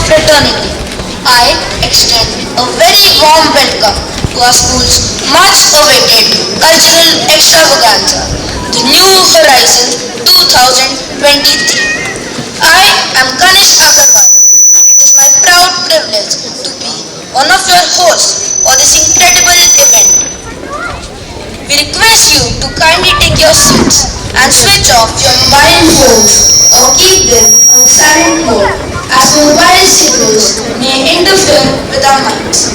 fraternity. I extend a very warm welcome to our school's much awaited cultural extravaganza, the New Horizon 2023. I am Ganesh Aggarwal. It is my proud privilege to be one of your hosts for this incredible event. We request you to kindly take your seats and switch off your mobile phones or keep them on silent mode as mobile signals may interfere with our minds.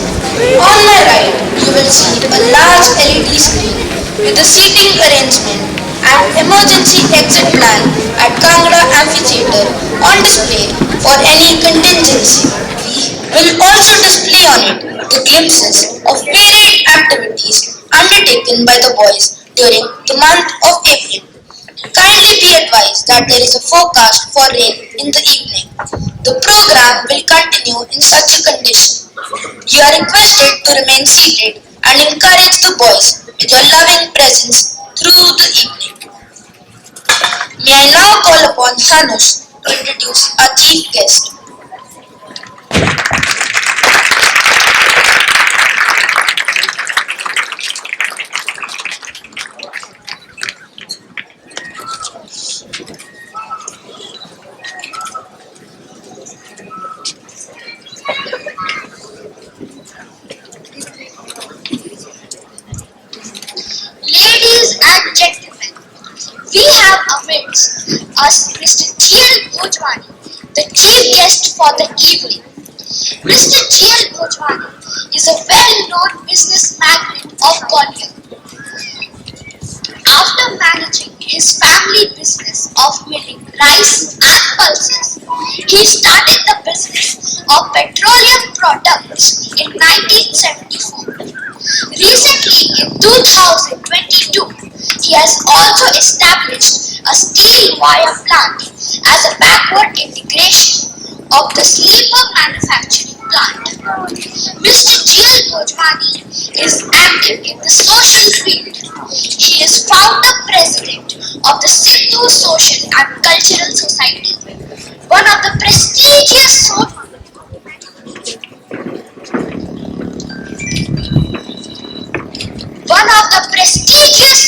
On my right, you will see a large LED screen with a seating arrangement and emergency exit plan at Kangra Amphitheatre on display for any contingency. We will also display on it the glimpses of varied activities undertaken by the boys during the month of April. Kindly be advised that there is a forecast for rain in the evening. The program will continue in such a condition. You are requested to remain seated and encourage the boys with your loving presence through the evening. May I now call upon Hanush to introduce our chief guest. Ladies and gentlemen, we have amidst us Mr. G.L. Bhojwani, the chief guest for the evening. Mr. G.L. Bhojwani is a well-known business magnate of Gwalior. After managing his family business of milling rice and pulses, he started the business of petroleum products in 1974. Recently, in 2022, he has also established a steel wire plant as a backward integration of the sleeper manufacturing plant. Mr. G.L. Bhojwani is active in the social field. He is founder president of the Sindhu Social and Cultural Society, one of the prestigious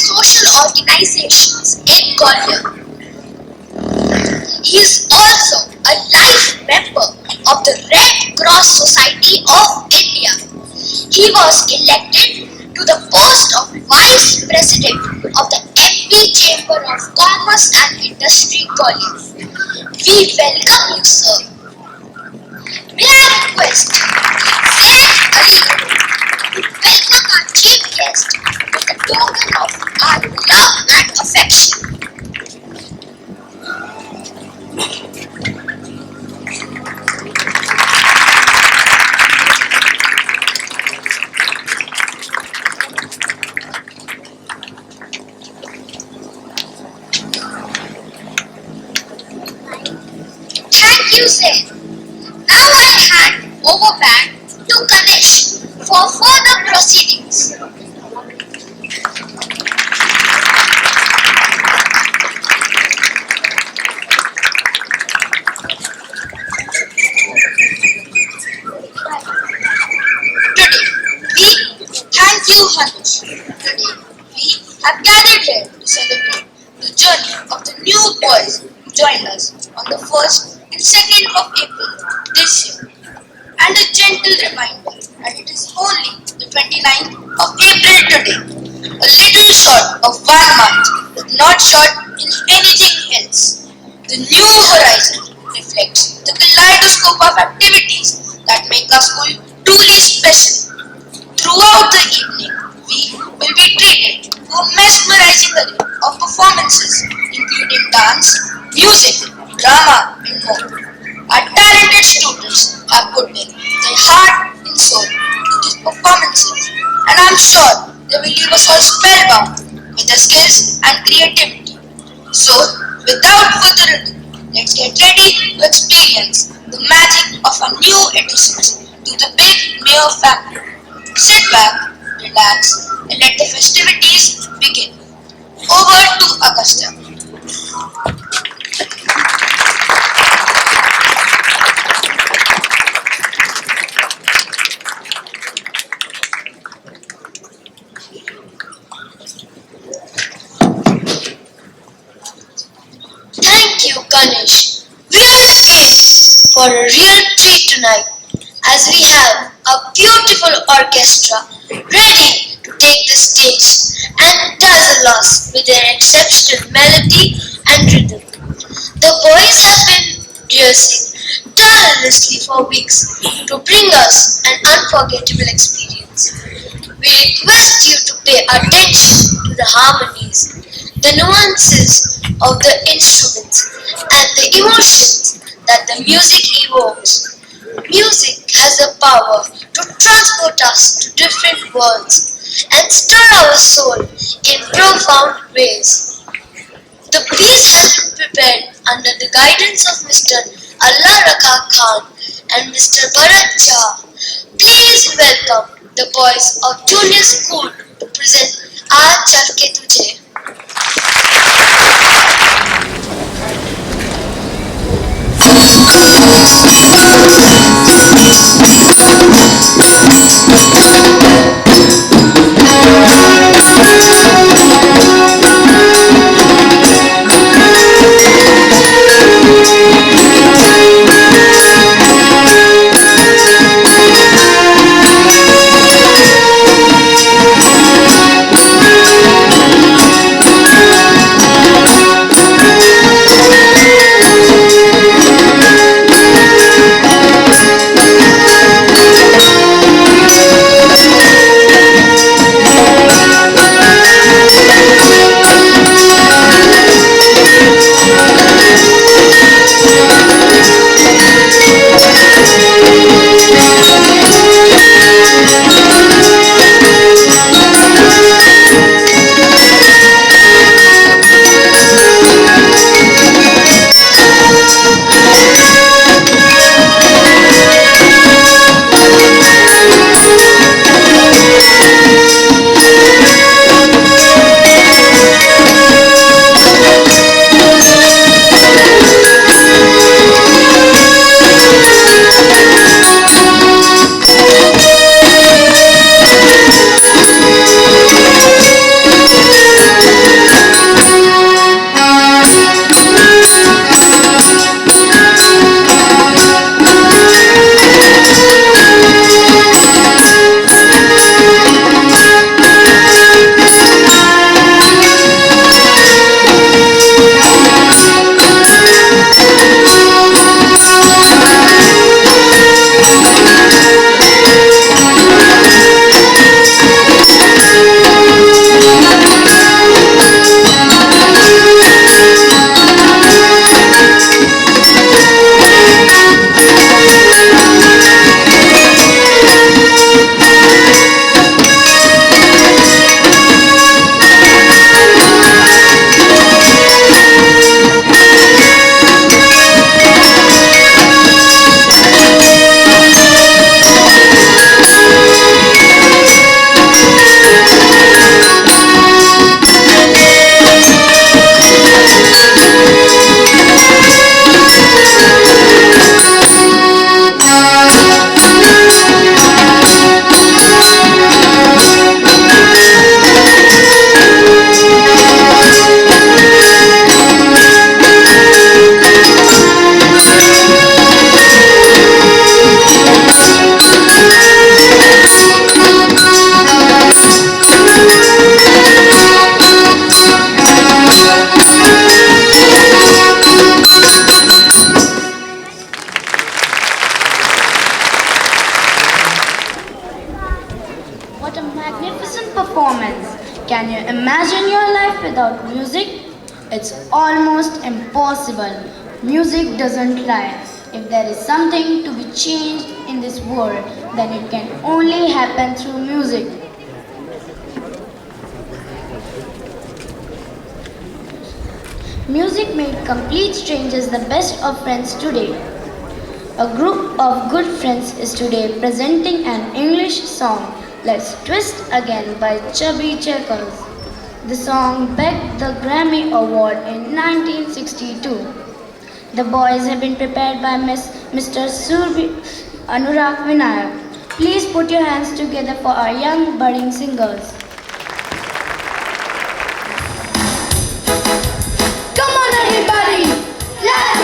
social organizations in Gwalior. He is also a life member of the Red Cross Society of India. He was elected to the post of Vice President of the MP Chamber of Commerce and Industry, Gwalior. We welcome you, sir. May I request Zaid Ali to welcome our chief guest with a token of our love and affection. Thank you, Zaid. Now I hand over back to Ganesh for further proceedings. Thank you, Hanush. Today, we have gathered here to celebrate the journey of the new boys who joined us on the 1st and 2nd of April this year. And a gentle reminder that it is only the 29th of April today, a little short of 1 month, but not short in anything else. The new horizon reflects the kaleidoscope of activities that make our school truly special. Throughout the evening, we will be treated to a mesmerizing array of performances, including dance, music, drama, and more. Our talented students have put in their heart and soul to these performances, and I'm sure they will leave us all spellbound with their skills and creativity. So, without further ado, let's get ready to experience the magic of our new additions to the Big Mayor family. Sit back, relax, and let the festivities begin. Over to Augusta. Ganesh. We are in for a real treat tonight as we have a beautiful orchestra ready to take the stage and dazzle us with their exceptional melody and rhythm. The boys have been rehearsing tirelessly for weeks to bring us an unforgettable experience. We request you to pay attention to the harmonies, the nuances of the instruments, and the emotions that the music evokes. Music has the power to transport us to different worlds and stir our soul in profound ways. The piece has been prepared under the guidance of Mr. Allah Rakha Khan and Mr. Bharat Jha. Please welcome the boys of Junior School to present Aaj Chal Ke Tujhe. What a magnificent performance! Can you imagine your life without music? It's almost impossible. Music doesn't lie. If there is something to be changed in this world, then it can only happen through music. Music made complete strangers the best of friends today. A group of good friends is today presenting an English song, Let's Twist Again by Chubby Checkers. The song begged the Grammy Award in 1962. The boys have been prepared by Mr. Surbi Anurag Vinayak. Please put your hands together for our young budding singers. Come on everybody, let's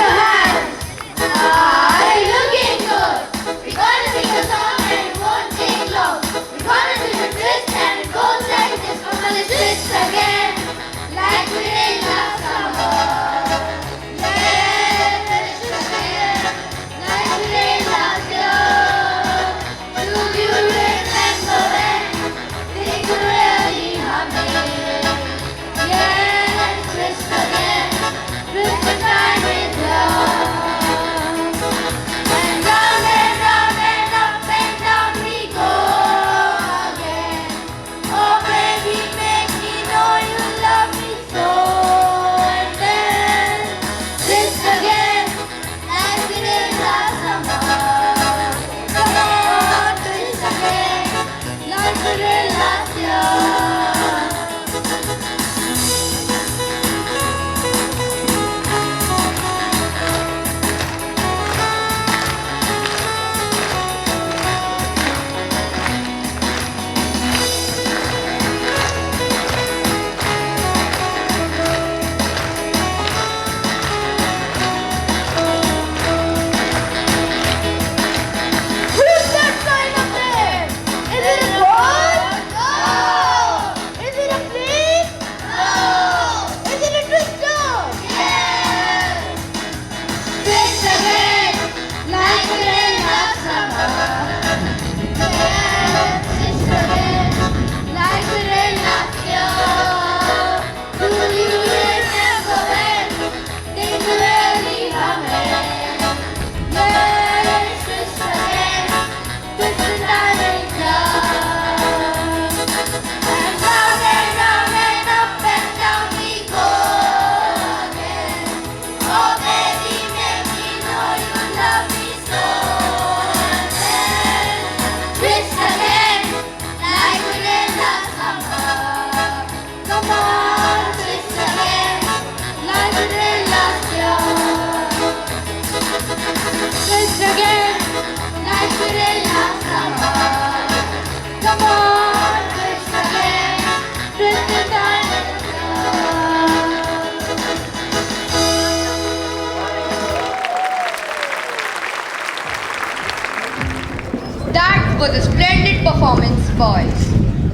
was a splendid performance, boys.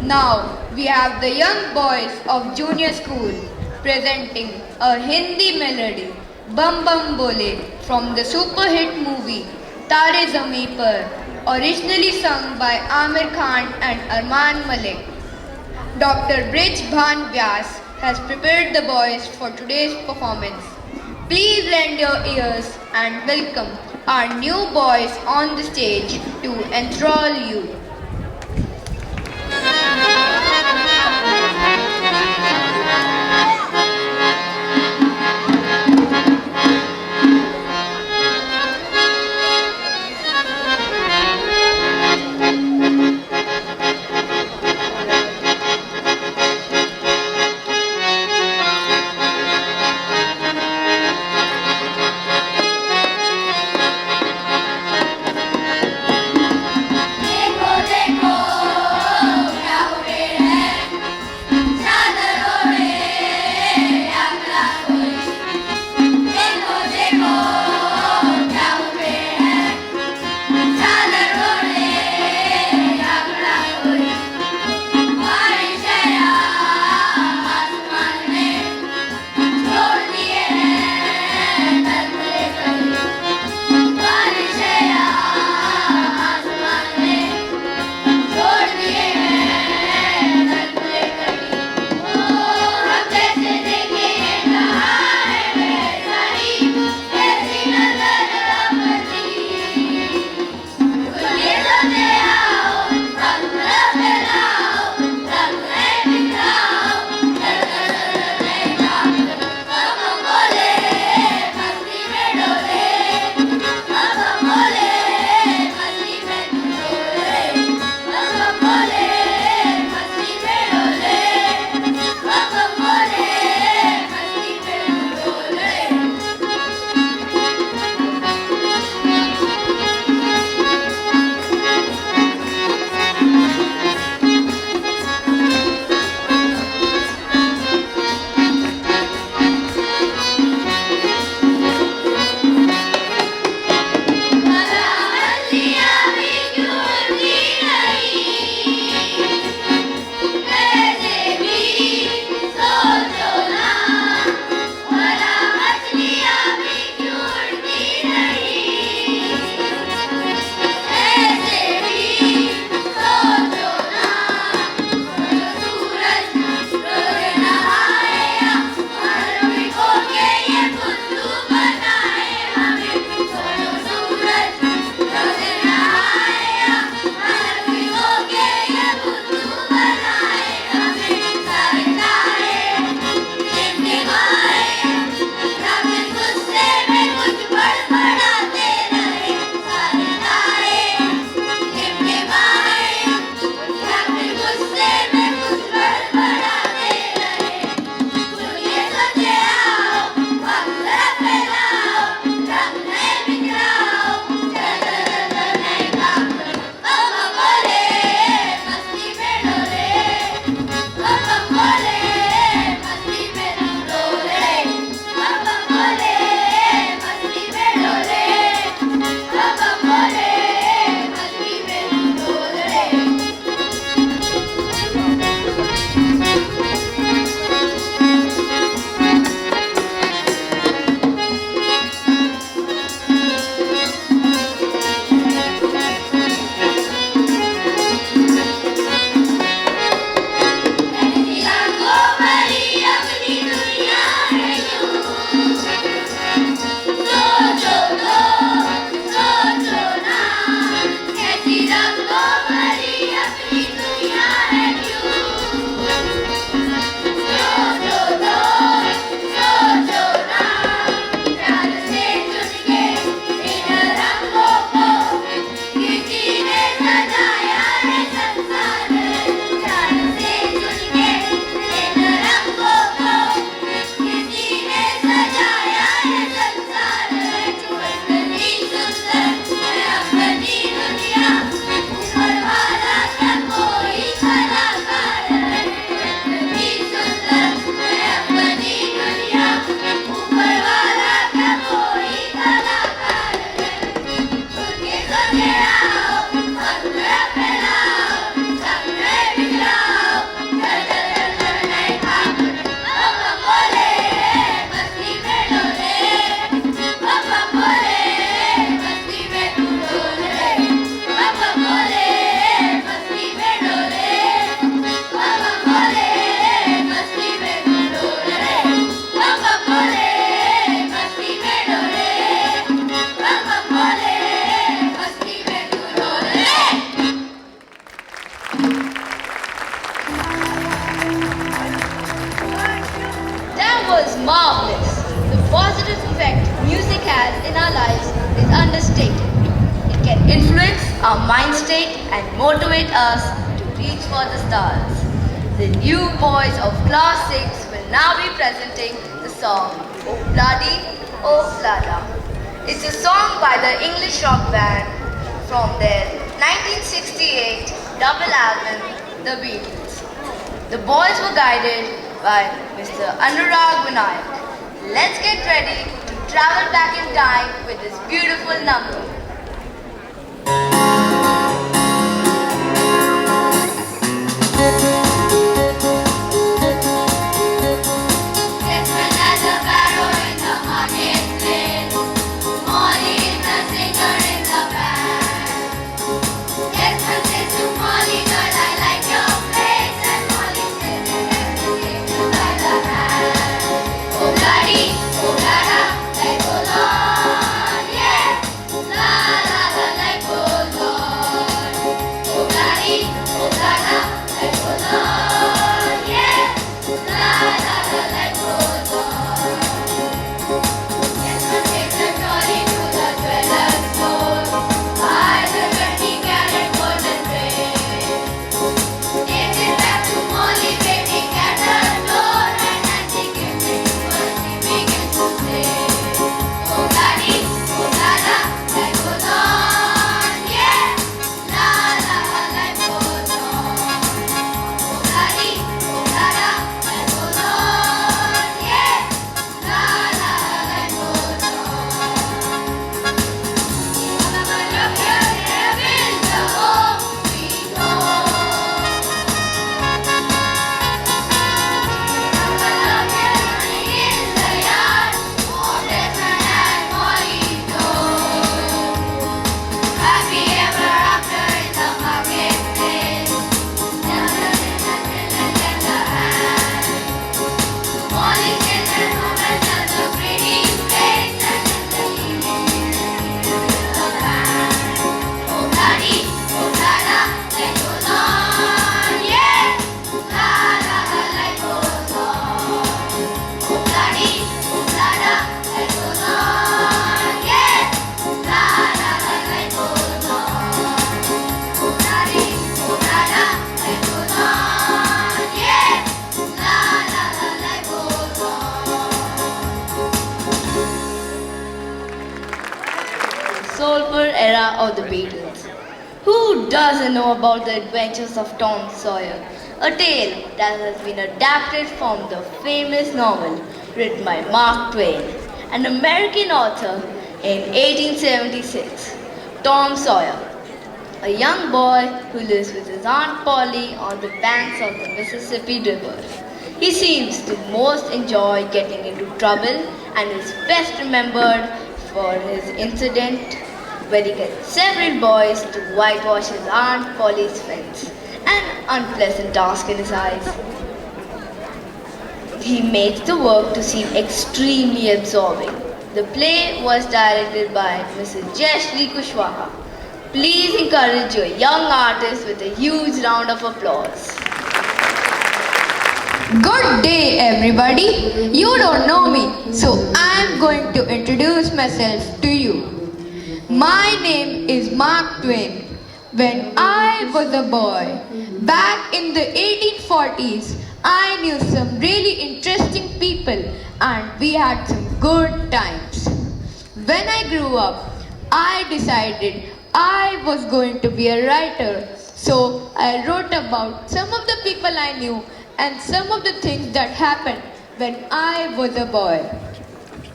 Now we have the young boys of junior school presenting a Hindi melody, Bum Bum Bole, from the super hit movie Tare Zameen Par, originally sung by Amir Khan and Arman Malik. Dr. Brij Bhan Vyas has prepared the boys for today's performance. Please lend your ears and welcome our new boys on the stage to enthrall you. देखो marvelous. The positive effect music has in our lives is understated. It can influence our mind state and motivate us to reach for the stars. The new boys of Class 6 will now be presenting the song Oh Bloody, Oh Flada. It's a song by the English rock band from their 1968 double album, The Beatles. The boys were guided by Mr. Anurag Vinayak. Let's get ready to travel back in time with this beautiful number. Soulful era of the Beatles. Who doesn't know about the adventures of Tom Sawyer? A tale that has been adapted from the famous novel written by Mark Twain, an American author in 1876. Tom Sawyer, a young boy who lives with his Aunt Polly on the banks of the Mississippi River. He seems to most enjoy getting into trouble and is best remembered for his incident where he gets several boys to whitewash his Aunt Polly's fence, an unpleasant task in his eyes. He makes the work to seem extremely absorbing. The play was directed by Mrs. Jayashree Kushwaha. Please encourage your young artist with a huge round of applause. Good day, everybody. You don't know me, so I'm going to introduce myself to you. My name is Mark Twain. When I was a boy, back in the 1840s, I knew some really interesting people and we had some good times. When I grew up, I decided I was going to be a writer, so I wrote about some of the people I knew and some of the things that happened when I was a boy.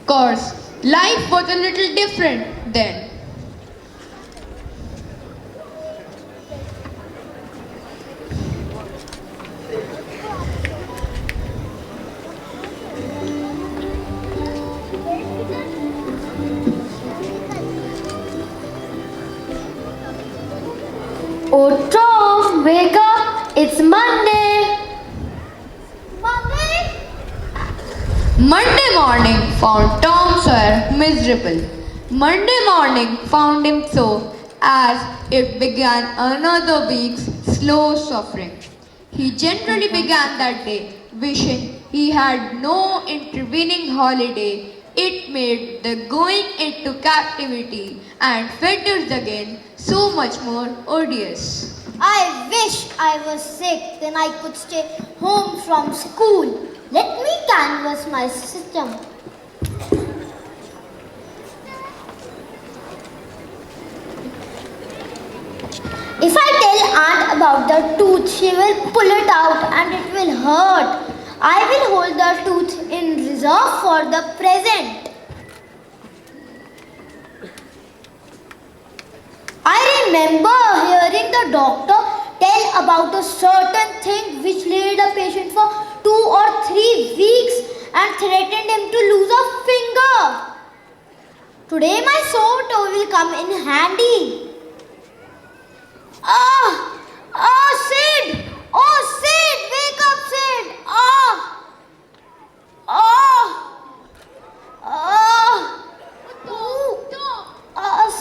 Course, life was a little different then. Oh Tom, wake up! It's Monday! Monday morning found Tom Sawyer miserable. Monday morning found him so as it began another week's slow suffering. He generally began that day wishing he had no intervening holiday. It made the going into captivity and fetters again so much more odious. I wish I was sick, then I could stay home from school. Let me canvass my system. If I tell aunt about the tooth, she will pull it out and it will hurt. I will hold the tooth in reserve for the present. I remember hearing the doctor tell about a certain thing which laid a patient for 2 or 3 weeks and threatened him to lose a finger. Today my sore toe will come in handy. Sid! Oh, Sid! Wake up, Sid!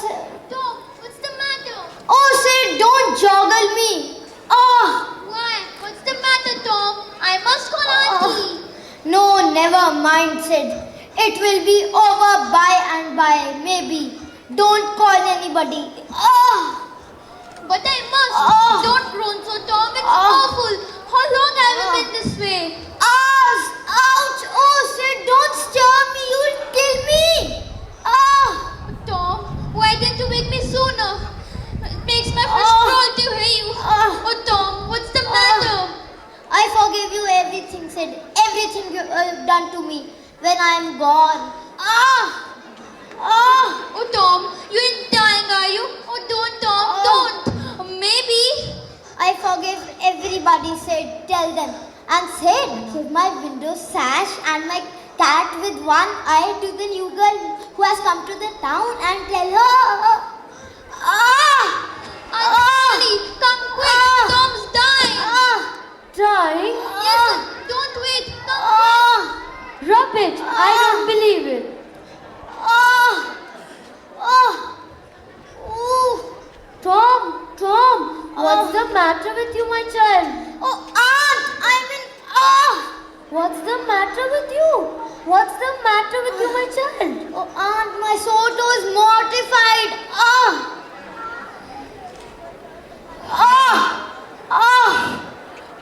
Sid. Tom, what's the matter? Oh, Sid, don't joggle me. Why? What's the matter, Tom? I must call Auntie. No, never mind, Sid. It will be over by and by, maybe. Don't call anybody. But I must. Don't groan so, Tom. It's awful. How long have you been this way? Ouch! Oh, Sid, don't stir me. You'll kill me. Tom, why didn't you wake me sooner? It makes my flesh crawl to hear you. Oh, Tom, what's the matter? I forgive you everything, Sid. Everything you have done to me when I am gone. Oh, Tom, you ain't dying, are you? Oh, don't, Tom, don't. Maybe. I forgive everybody, Sid. Tell them. And Sid, give my window sash and my cat with one eye to the new girl who has come to the town and tell her. Auntie, come quick. Tom's dying. Dying? Yes, sir. Don't wait. Come quick. Rubbish! I don't believe it. Tom, what's the matter with you, my child? Oh, Aunt, I'm in. What's the matter with you? What's the matter with you, my child? Oh, Aunt, my sore toe is mortified.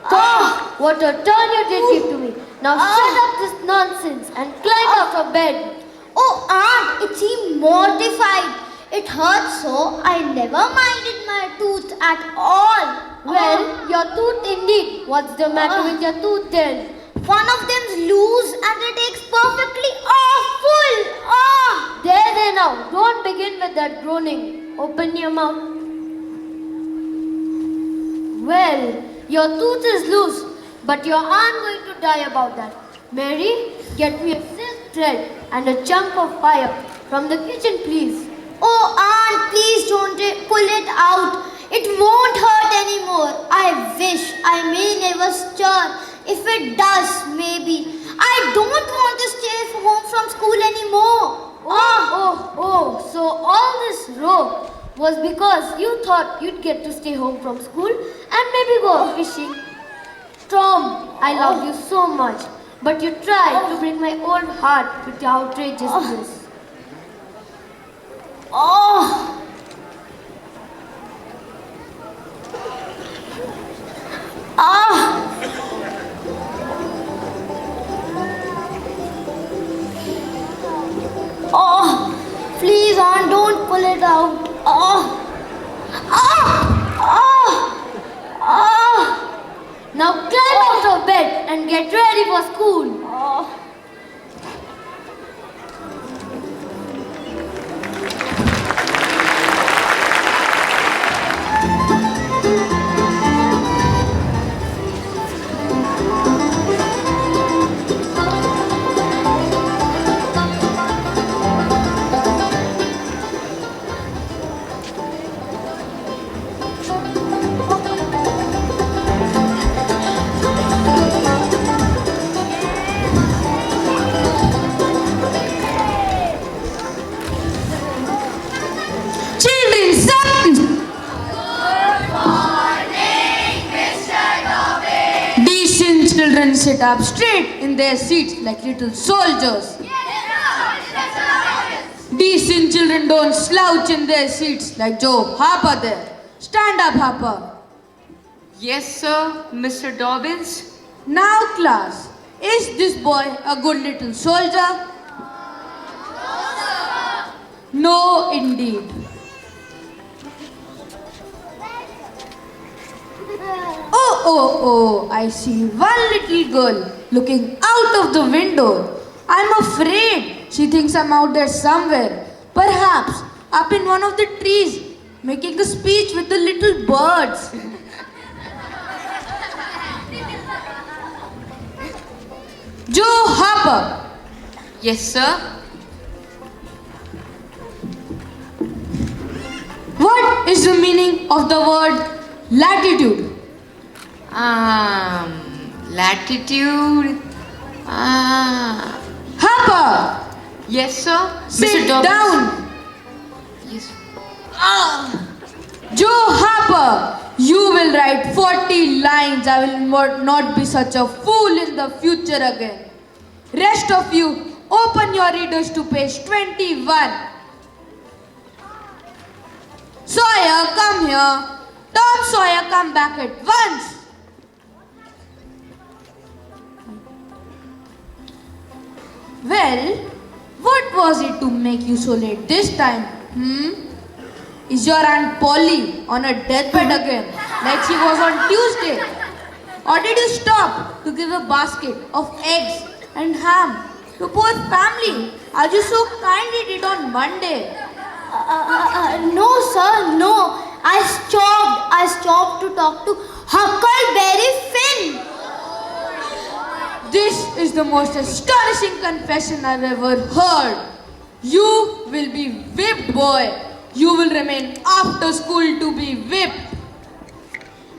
Tom, what a turn you did give to me. Now shut up this nonsense and climb out of bed. Oh, Aunt, it seemed mortified. It hurt so I never minded my tooth at all. Well, your tooth indeed. What's the matter with your tooth then? One of them's loose and it aches perfectly awful. There now. Don't begin with that groaning. Open your mouth. Well, your tooth is loose, but you aren't going to die about that. Mary, get me a silk thread and a chunk of fire from the kitchen, please. Oh, Aunt, please don't pull it out. It won't hurt anymore. I wish I may never stir. If it does, maybe. I don't want to stay home from school anymore. So all this row was because you thought you'd get to stay home from school and maybe go fishing. Tom, I love you so much, but you tried to break my old heart with your outrageousness. Please, Aunt, don't pull it out. Now climb out of bed and get ready for school. children sit up straight in their seats like little soldiers. Decent children don't slouch in their seats like Joe Harper there. Stand up, Harper. Yes, sir, Mr. Dobbins. Now, class, is this boy a good little soldier? No, indeed. Oh, I see one little girl looking out of the window. I'm afraid she thinks I'm out there somewhere. Perhaps up in one of the trees, making a speech with the little birds. Joe Harper. Yes, sir. What is the meaning of the word latitude? Latitude. Harper, Yes, sir. sit Mr. Dobbins. down. Yes. Joe Harper, you will write 40 lines. I will not be such a fool in the future again. Rest of you, open your readers to page 21. Sawyer, come here. Tom Sawyer, come back at once. Well, what was it to make you so late this time? Is your Aunt Polly on a deathbed again, like she was on Tuesday? Or did you stop to give a basket of eggs and ham to poor family as you so kindly did on Monday? No, sir, no. I stopped to talk to Huckleberry Finn. This is the most astonishing confession I've ever heard. You will be whipped, boy. You will remain after school to be whipped.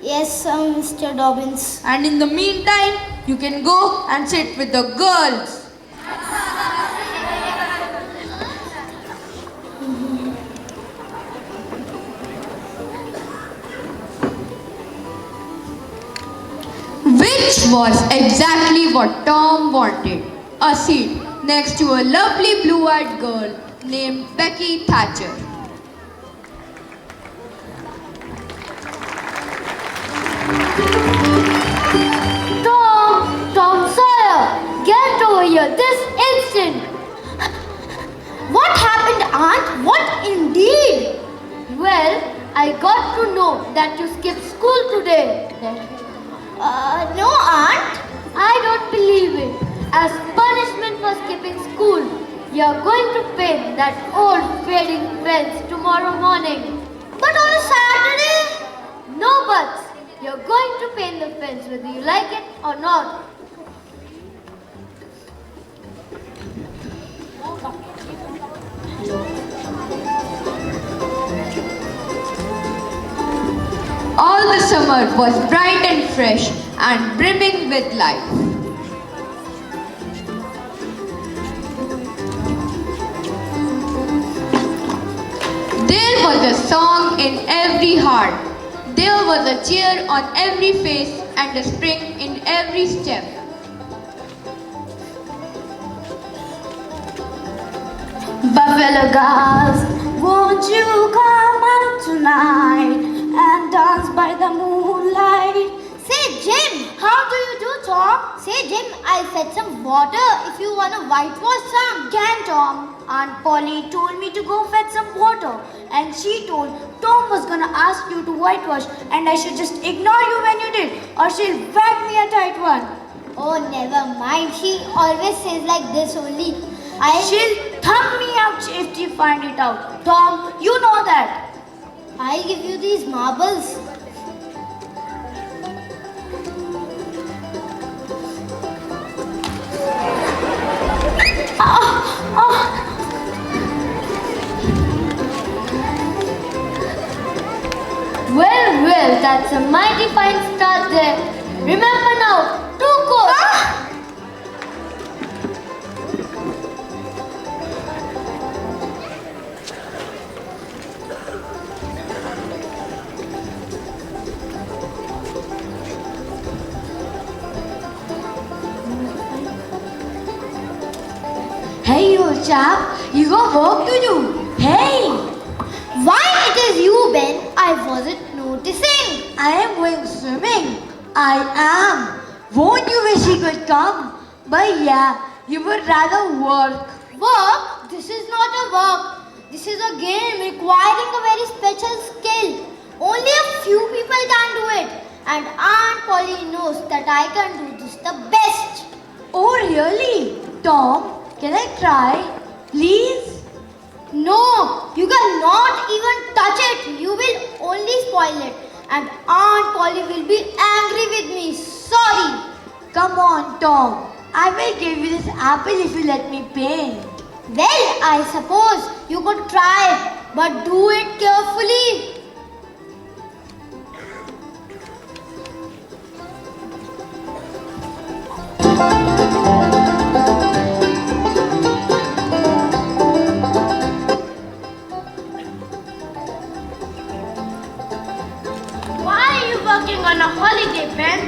Yes, sir, Mr. Dobbins. And in the meantime, you can go and sit with the girls. Which was exactly what Tom wanted. A seat next to a lovely blue-eyed girl named Becky Thatcher. Tom Sawyer, get over here this instant. What happened, Aunt? What indeed? Well, I got to know that you skipped school today. No, Aunt. I don't believe it. As punishment for skipping school, you're going to paint that old fading fence tomorrow morning. But on a Saturday? No buts. You're going to paint the fence whether you like it or not. All the summer was bright and fresh and brimming with life. There was a song in every heart. There was a cheer on every face and a spring in every step. Buffalo girls, won't you come out tonight and dance by the moonlight? Say, Jim, how do you do, Tom? Say, Jim, I'll fetch some water if you want to whitewash some. Can, Tom? Aunt Polly told me to go fetch some water, and she told Tom was gonna ask you to whitewash, and I should just ignore you when you did, or she'll whack me a tight one. Oh, never mind. She always says like this only. She'll thump me out if she find it out. Tom, you know that. I give you these marbles. Well, that's a mighty fine start there. Remember now, 2 coats. school chap. You got work to do. Hey! Why it is you, Ben? I wasn't noticing. I am going swimming. I am. Won't you wish you could come? But yeah, you would rather work. Work? This is not a work. This is a game requiring a very special skill. Only a few people can do it. And Aunt Polly knows that I can do this the best. Oh really? Tom, can I try? Please? No, you cannot even touch it. You will only spoil it. And Aunt Polly will be angry with me. Sorry. Come on, Tom. I will give you this apple if you let me paint. Well, I suppose you could try, but do it carefully. Why are you working on a holiday, Ben?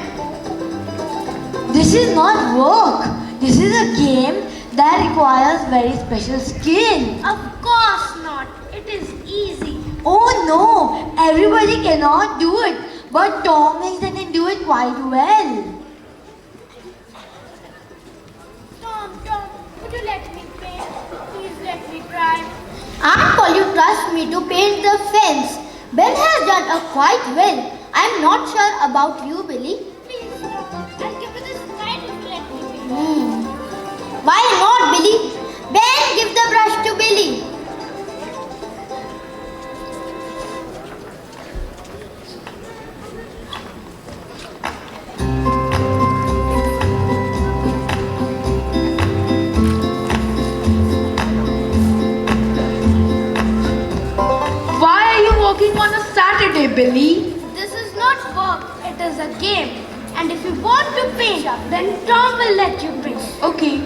This is not work. This is a game that requires very special skill. Of course not. It is easy. Oh no, everybody cannot do it. But Tom thinks they can do it quite well. Tom, could you let me paint? Please let me try. Aunt Polly trusts me to paint the fence. Ben has done quite well. I am not sure about you, Billy. Please, Tom. I'll give you this knife if you let me paint. Why not, Billy? Ben, give the brush to Billy. Why are you working on a Saturday, Billy? This is not work, it is a game. And if you want to paint, then Tom will let you paint. Okay.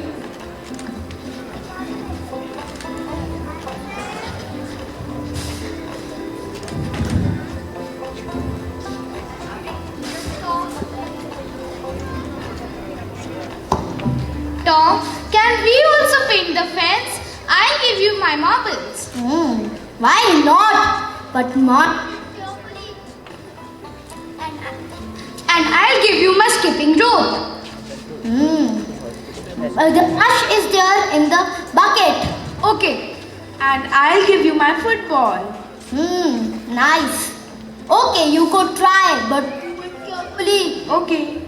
Tom, can we also paint the fence? I'll give you my marbles. Why not? But not carefully. And I'll give you my skipping rope. The brush is there in the bucket. Okay. And I'll give you my football. Nice. Okay, you could try, but do it carefully. Okay.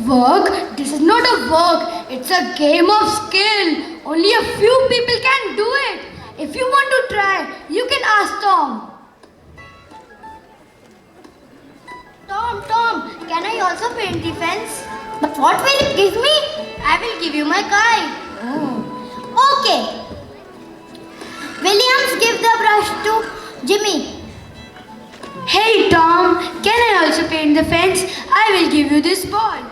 Work? This is not a work. It's a game of skill. Only a few people can do it. If you want to try, you can ask Tom. Tom, can I also paint the fence? But what will you give me? I will give you my kite. Okay. Williams, give the brush to Jimmy. Hey Tom, can I also paint the fence? I will give you this ball.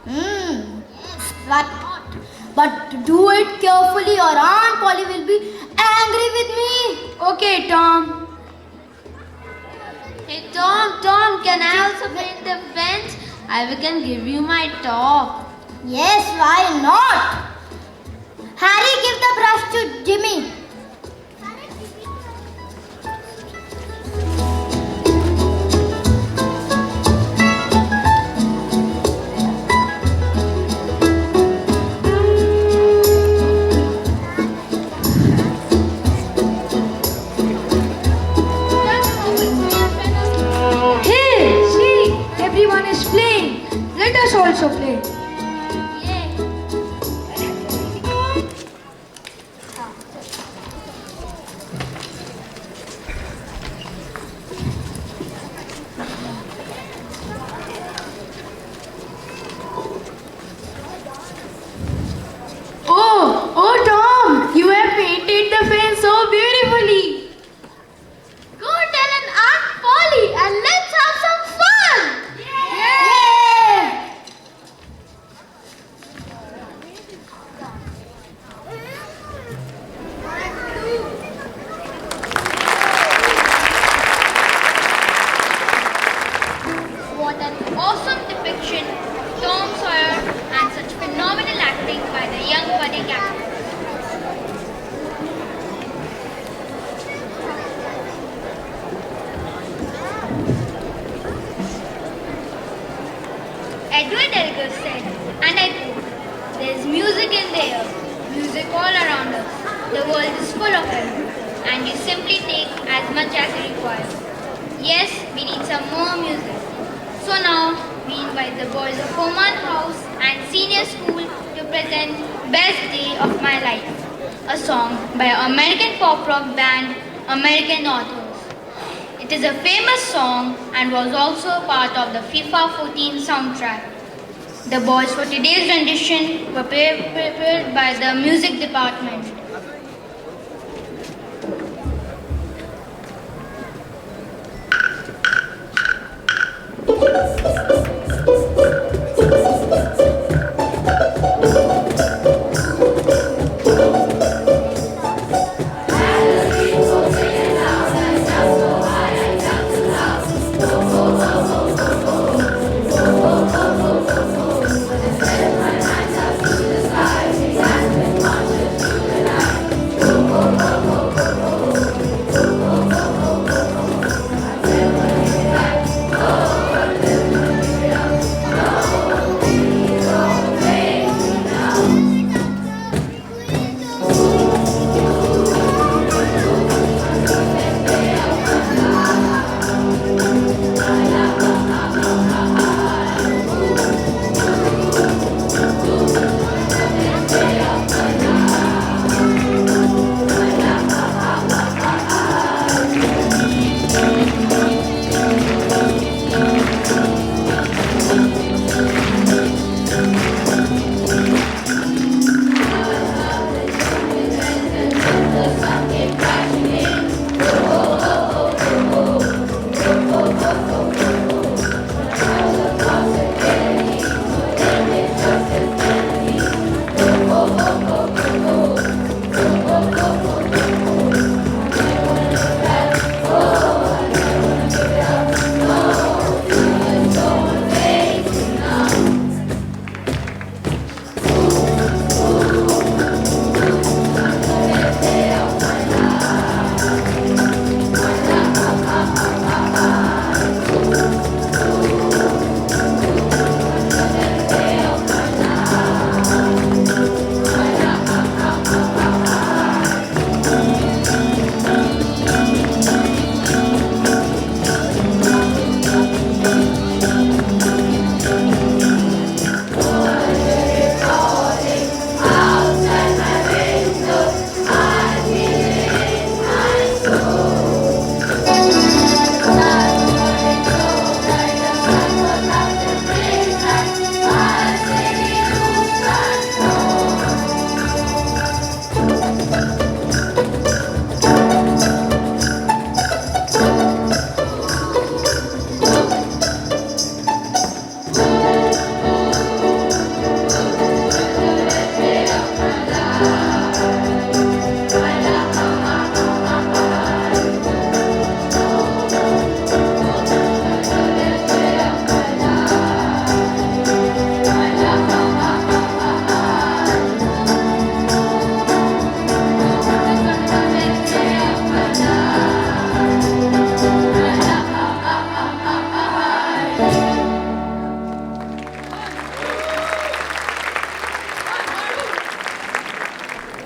Yes, why not? But do it carefully or Aunt Polly will be angry with me. Okay, Tom. Hey Tom, can I also paint the fence? I can give you my top. Yes, why not? Harry, give the brush to Jimmy. also play. Oh Tom, you have painted the fence so beautifully. Go tell an Aunt Polly and let's have some fun! Yay! full of it, and you simply take as much as you require. Yes, we need some more music. So now, we invite the boys of Oman House and Senior School to present Best Day of My Life, a song by American pop rock band American Authors. It is a famous song and was also a part of the FIFA 14 soundtrack. The boys for today's rendition were prepared by the music department.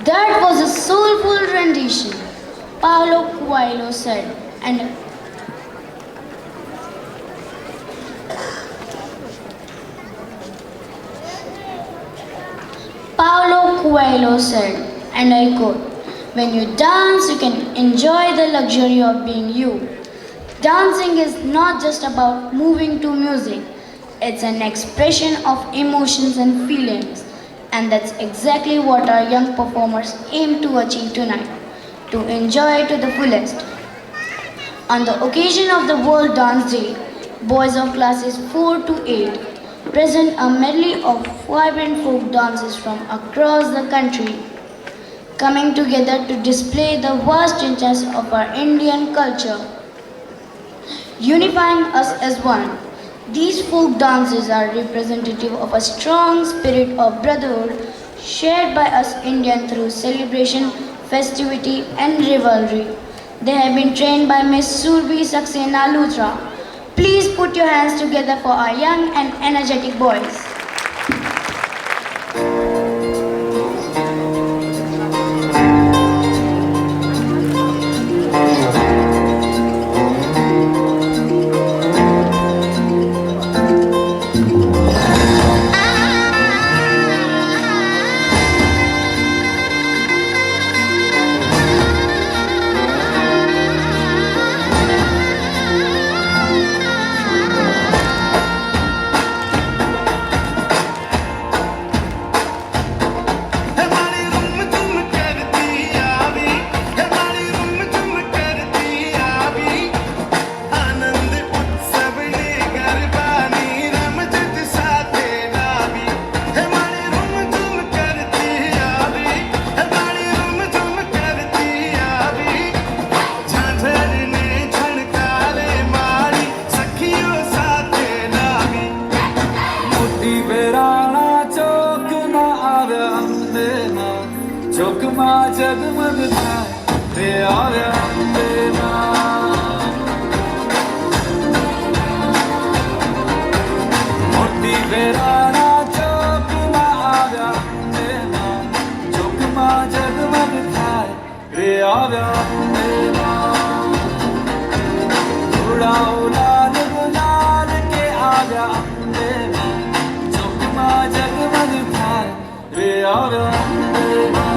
That was a soulful rendition, Paulo Coelho said, and Paulo Coelho said, and I quote, "When you dance, you can enjoy the luxury of being you. Dancing is not just about moving to music, it's an expression of emotions and feelings. And that's exactly what our young performers aim to achieve tonight, to enjoy to the fullest." On the occasion of the World Dance Day, boys of classes 4 to 8 present a medley of vibrant folk dances from across the country, coming together to display the vast richness of our Indian culture, unifying us as one. These folk dances are representative of a strong spirit of brotherhood shared by us Indians through celebration, festivity and rivalry. They have been trained by Miss Surbi Saxena Luthra. Please put your hands together for our young and energetic boys. आव्या अंबेना मोती बेराना चौकमा आव्या अंबेना चौकमा जगमग थाय रे आव्या अंबेना उड़ाओ लाल गुलाल के आव्या अंबेना चौकमा जगमग थाय रे आव्या अंबेना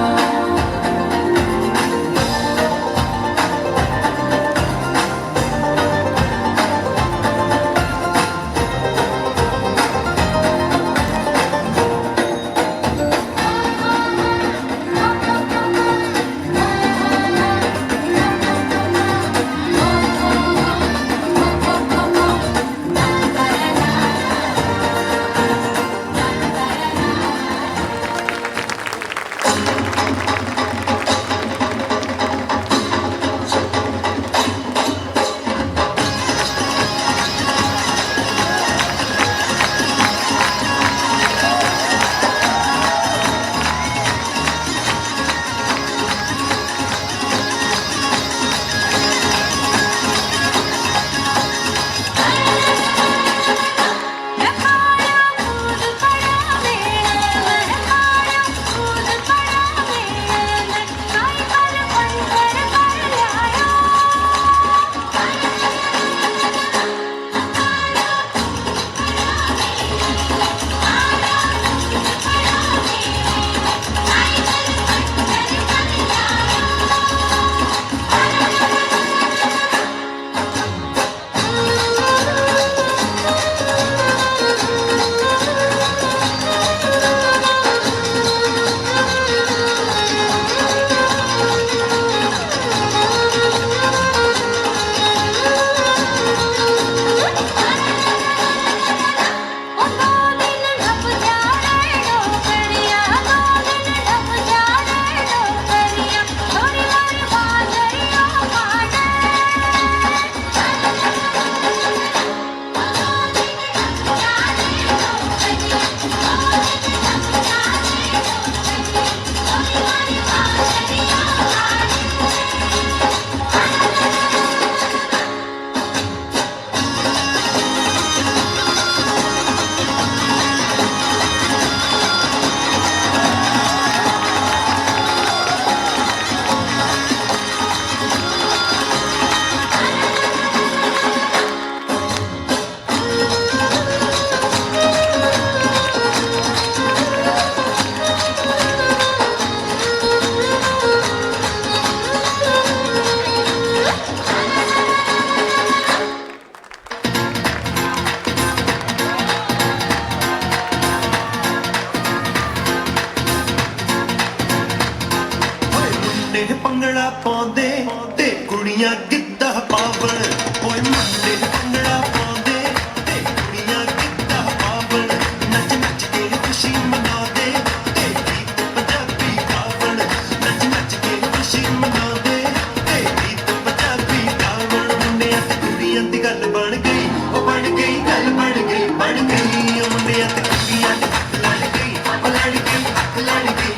ਭੰਗੜਾ ਪਾਉਂਦੇ ਤੇ ਕੁੜੀਆਂ ਗਿੱਧਾ ਪਾਵਣ ਓਏ ਮੁੰਡੇ ਭੰਗੜਾ ਪਾਉਂਦੇ ਤੇ ਕੁੜੀਆਂ ਗਿੱਧਾ ਪਾਵਣ ਨੱਚ ਨੱਚ ਕੇ ਖੁਸ਼ੀ ਮਨਾਉਂਦੇ ਤੇ ਗੀਤ ਪੰਜਾਬੀ ਗਾਵਣ ਨੱਚ ਨੱਚ ਕੇ ਖੁਸ਼ੀ ਮਨਾਉਂਦੇ ਤੇ ਗੀਤ ਪੰਜਾਬੀ ਗਾਵਣ ਮੁੰਡਿਆਂ ਤੇ ਕੁੜੀਆਂ ਦੀ ਗੱਲ ਬਣ ਗਈ ਉਹ ਬਣ ਗਈ ਗੱਲ ਬਣ ਗਈ ਉਹ ਮੁੰਡਿਆਂ ਤੇ ਕੁੜੀਆਂ ਦੀ ਅੱਖ ਲੜ ਗਈ ਉਹ ਲੜ ਗਈ ਅੱਖ ਲੜ ਗਈ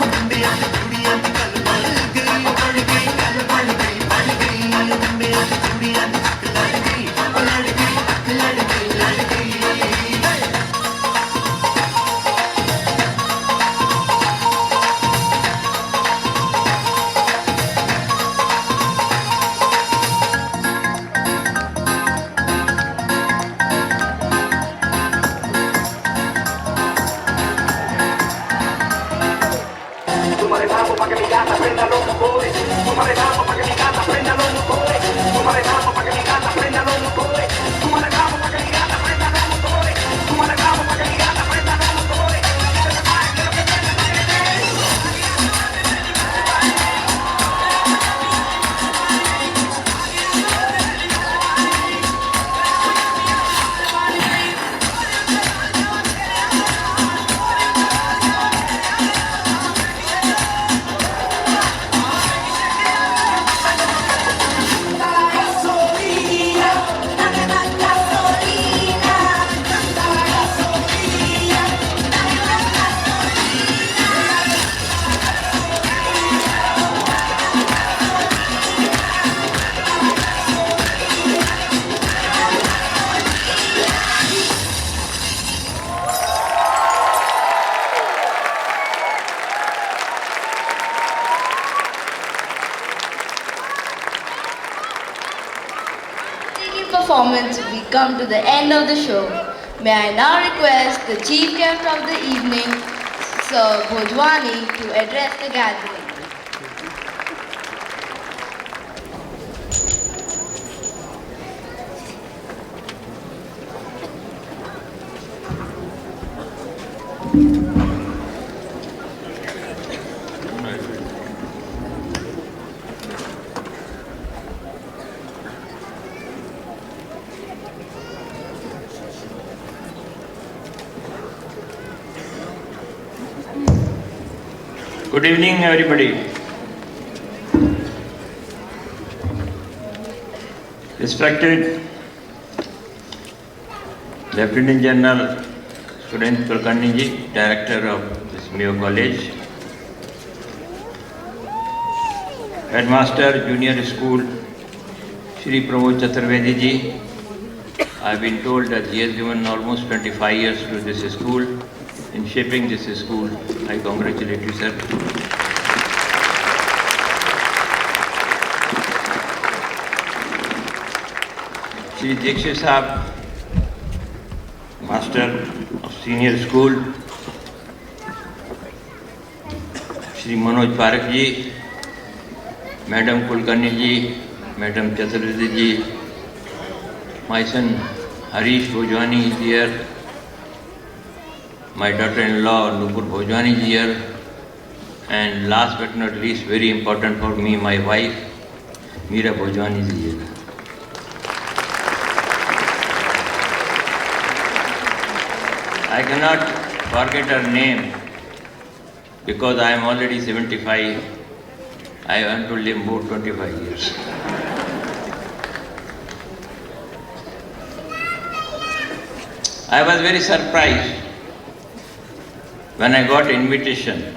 ਮੁੰਡਿਆਂ ਤੇ ਕੁੜੀਆਂ ਦੀ ਗੱਲ ਬਣ ਗਈ ਉਹ ਬਣ ਗਈ ਗੱਲ ਬਣ ਗਈ ਉਹ ਮੁੰਡਿਆਂ performance, we come to the end of the show. May I now request the chief guest of the evening, Sir Bhojwani, to address the gathering. Good evening, everybody. Respected Lieutenant General Sudhindra Kulkarni ji, Director of this Mayo College, Headmaster Junior School Shri Pramod Chaturvedi ji. I have been told that he has given almost 25 years to this school. In shaping this school, I congratulate you, sir. Shri Dikshit Sahab, Master of Senior School, Shri Manoj Parakh ji, Madam Kulkarni ji, Madam Chaturvedi ji, my son Harish Bhojwani is here, my daughter-in-law Nupur Bhojwani is here, and last but not least, very important for me, my wife Meera Bhojwani is here. I cannot forget her name because I am already 75. I want to live more 25 years. I was very surprised when I got invitation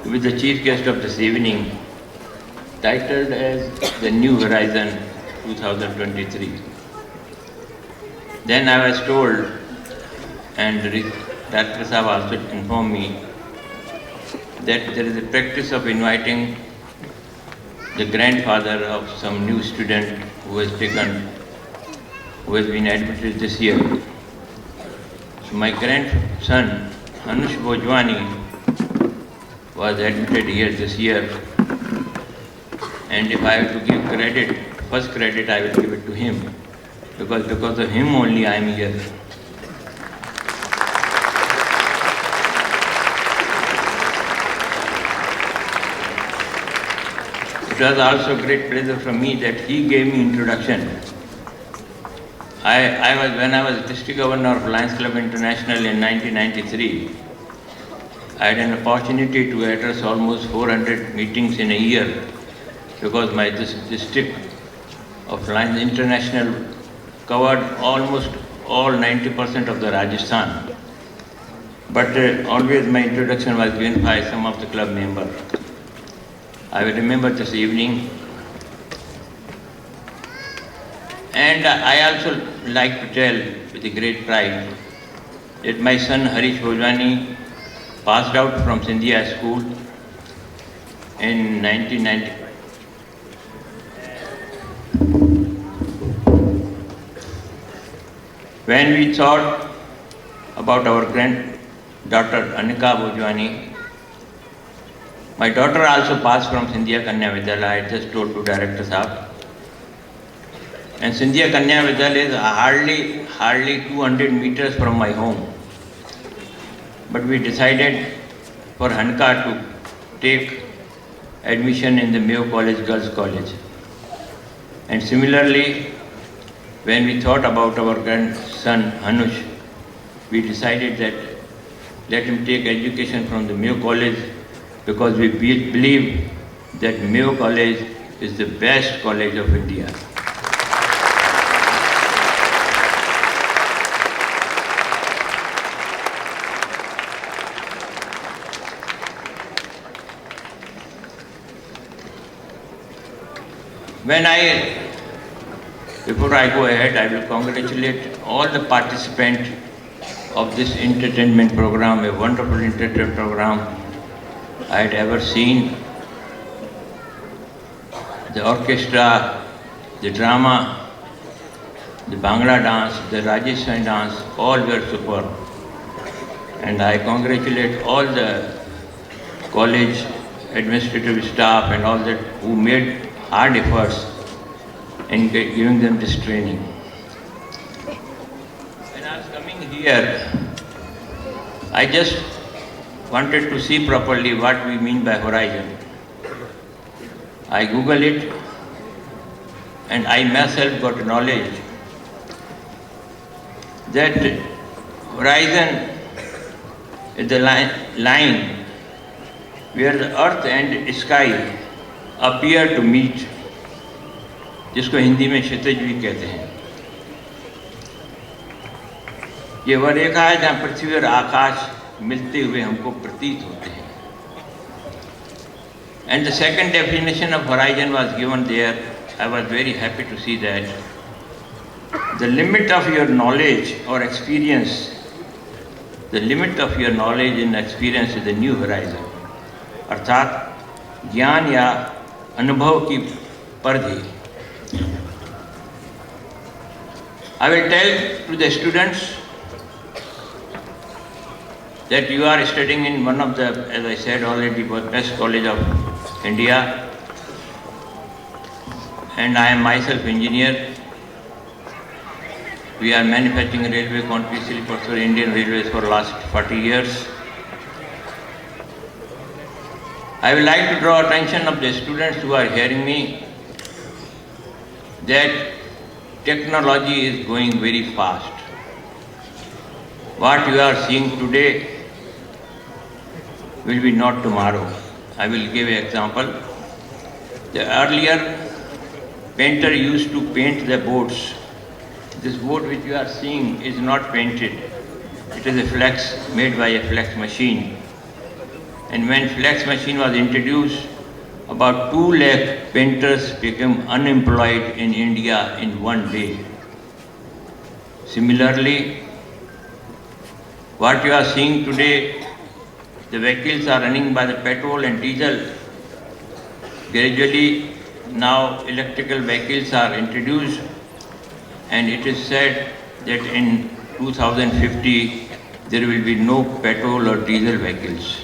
to be the chief guest of this evening, titled as The New Horizon 2023. Then I was told, and Dr. Sahab also informed me, that there is a practice of inviting the grandfather of some new student who has been admitted this year. So my grandson, Hanush Bhojwani, was admitted here this year, and if I have to give credit, first credit I will give it to him, because of him only I am here. It was also a great pleasure for me that he gave me introduction. When I was District Governor of Lions Club International in 1993, I had an opportunity to address almost 400 meetings in a year because my district of Lions International covered almost all 90% of the Rajasthan. But always my introduction was given by some of the club members. I will remember this evening. And I also like to tell with a great pride that my son Harish Bhojwani passed out from Scindia School in 1990. When we thought about our granddaughter Anika Bhojwani, my daughter also passed from Scindia Kanya Vidyalaya, I just told to Director Sahab. And Scindia Kanya Vidyalaya is hardly 200 meters from my home. But we decided for Hanika to take admission in the Mayo College Girls College. And similarly, when we thought about our grandson Hanush, we decided that let him take education from the Mayo College, because we believe that Mayo College is the best college of India. Before I go ahead, I will congratulate all the participants of this entertainment program, a wonderful entertainment program I had ever seen. The orchestra, the drama, the Bhangra dance, the Rajasthani dance, all were superb. And I congratulate all the college administrative staff and all that who made hard efforts in giving them this training. When I was coming here, I just wanted to see properly what we mean by horizon. I Googled it and I myself got knowledge that horizon is the line where the earth and sky appear to meet, जिसको हिंदी में क्षितिज भी कहते हैं। ये वह रेखा है जहाँ पृथ्वी और आकाश मिलते हुए हमको प्रतीत होते हैं। And the second definition of horizon was given there. I was very happy to see that. The limit of your knowledge or experience, the limit of your knowledge and experience is the new horizon. अर्थात ज्ञान या अनुभव की परिधि। I will tell to the students that you are studying in one of the, as I said already, best college of India, and I am myself engineer. We are manufacturing railway continuously for Indian Railways for last 40 years. I would like to draw attention of the students who are hearing me that technology is going very fast. What you are seeing today will be not tomorrow. I will give an example. The earlier painter used to paint the boats. This boat which you are seeing is not painted. It is a flex made by a flex machine. And when flex machine was introduced, about 2 lakh painters became unemployed in India in one day. Similarly, what you are seeing today, the vehicles are running by the petrol and diesel. Gradually, now electrical vehicles are introduced, and it is said that in 2050 there will be no petrol or diesel vehicles.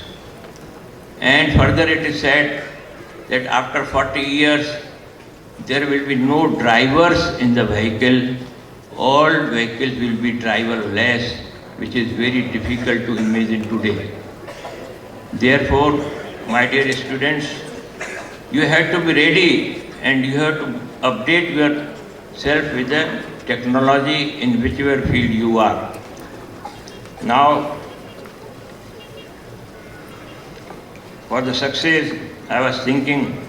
And further it is said that after 40 years there will be no drivers in the vehicle. All vehicles will be driverless, which is very difficult to imagine today. Therefore, my dear students, you have to be ready and you have to update yourself with the technology in whichever field you are. Now, for the success, I was thinking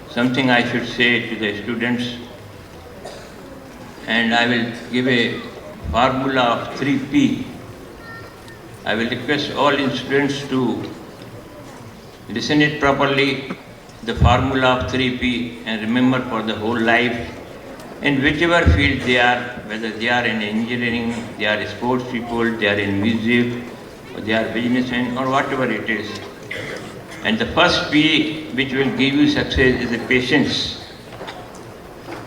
something I should say to the students, and I will give a formula of 3P. I will request all students to listen it properly, the formula of 3P, and remember for the whole life. In whichever field they are, whether they are in engineering, they are sports people, they are in music, or they are businessmen, or whatever it is. And the first P which will give you success is the patience.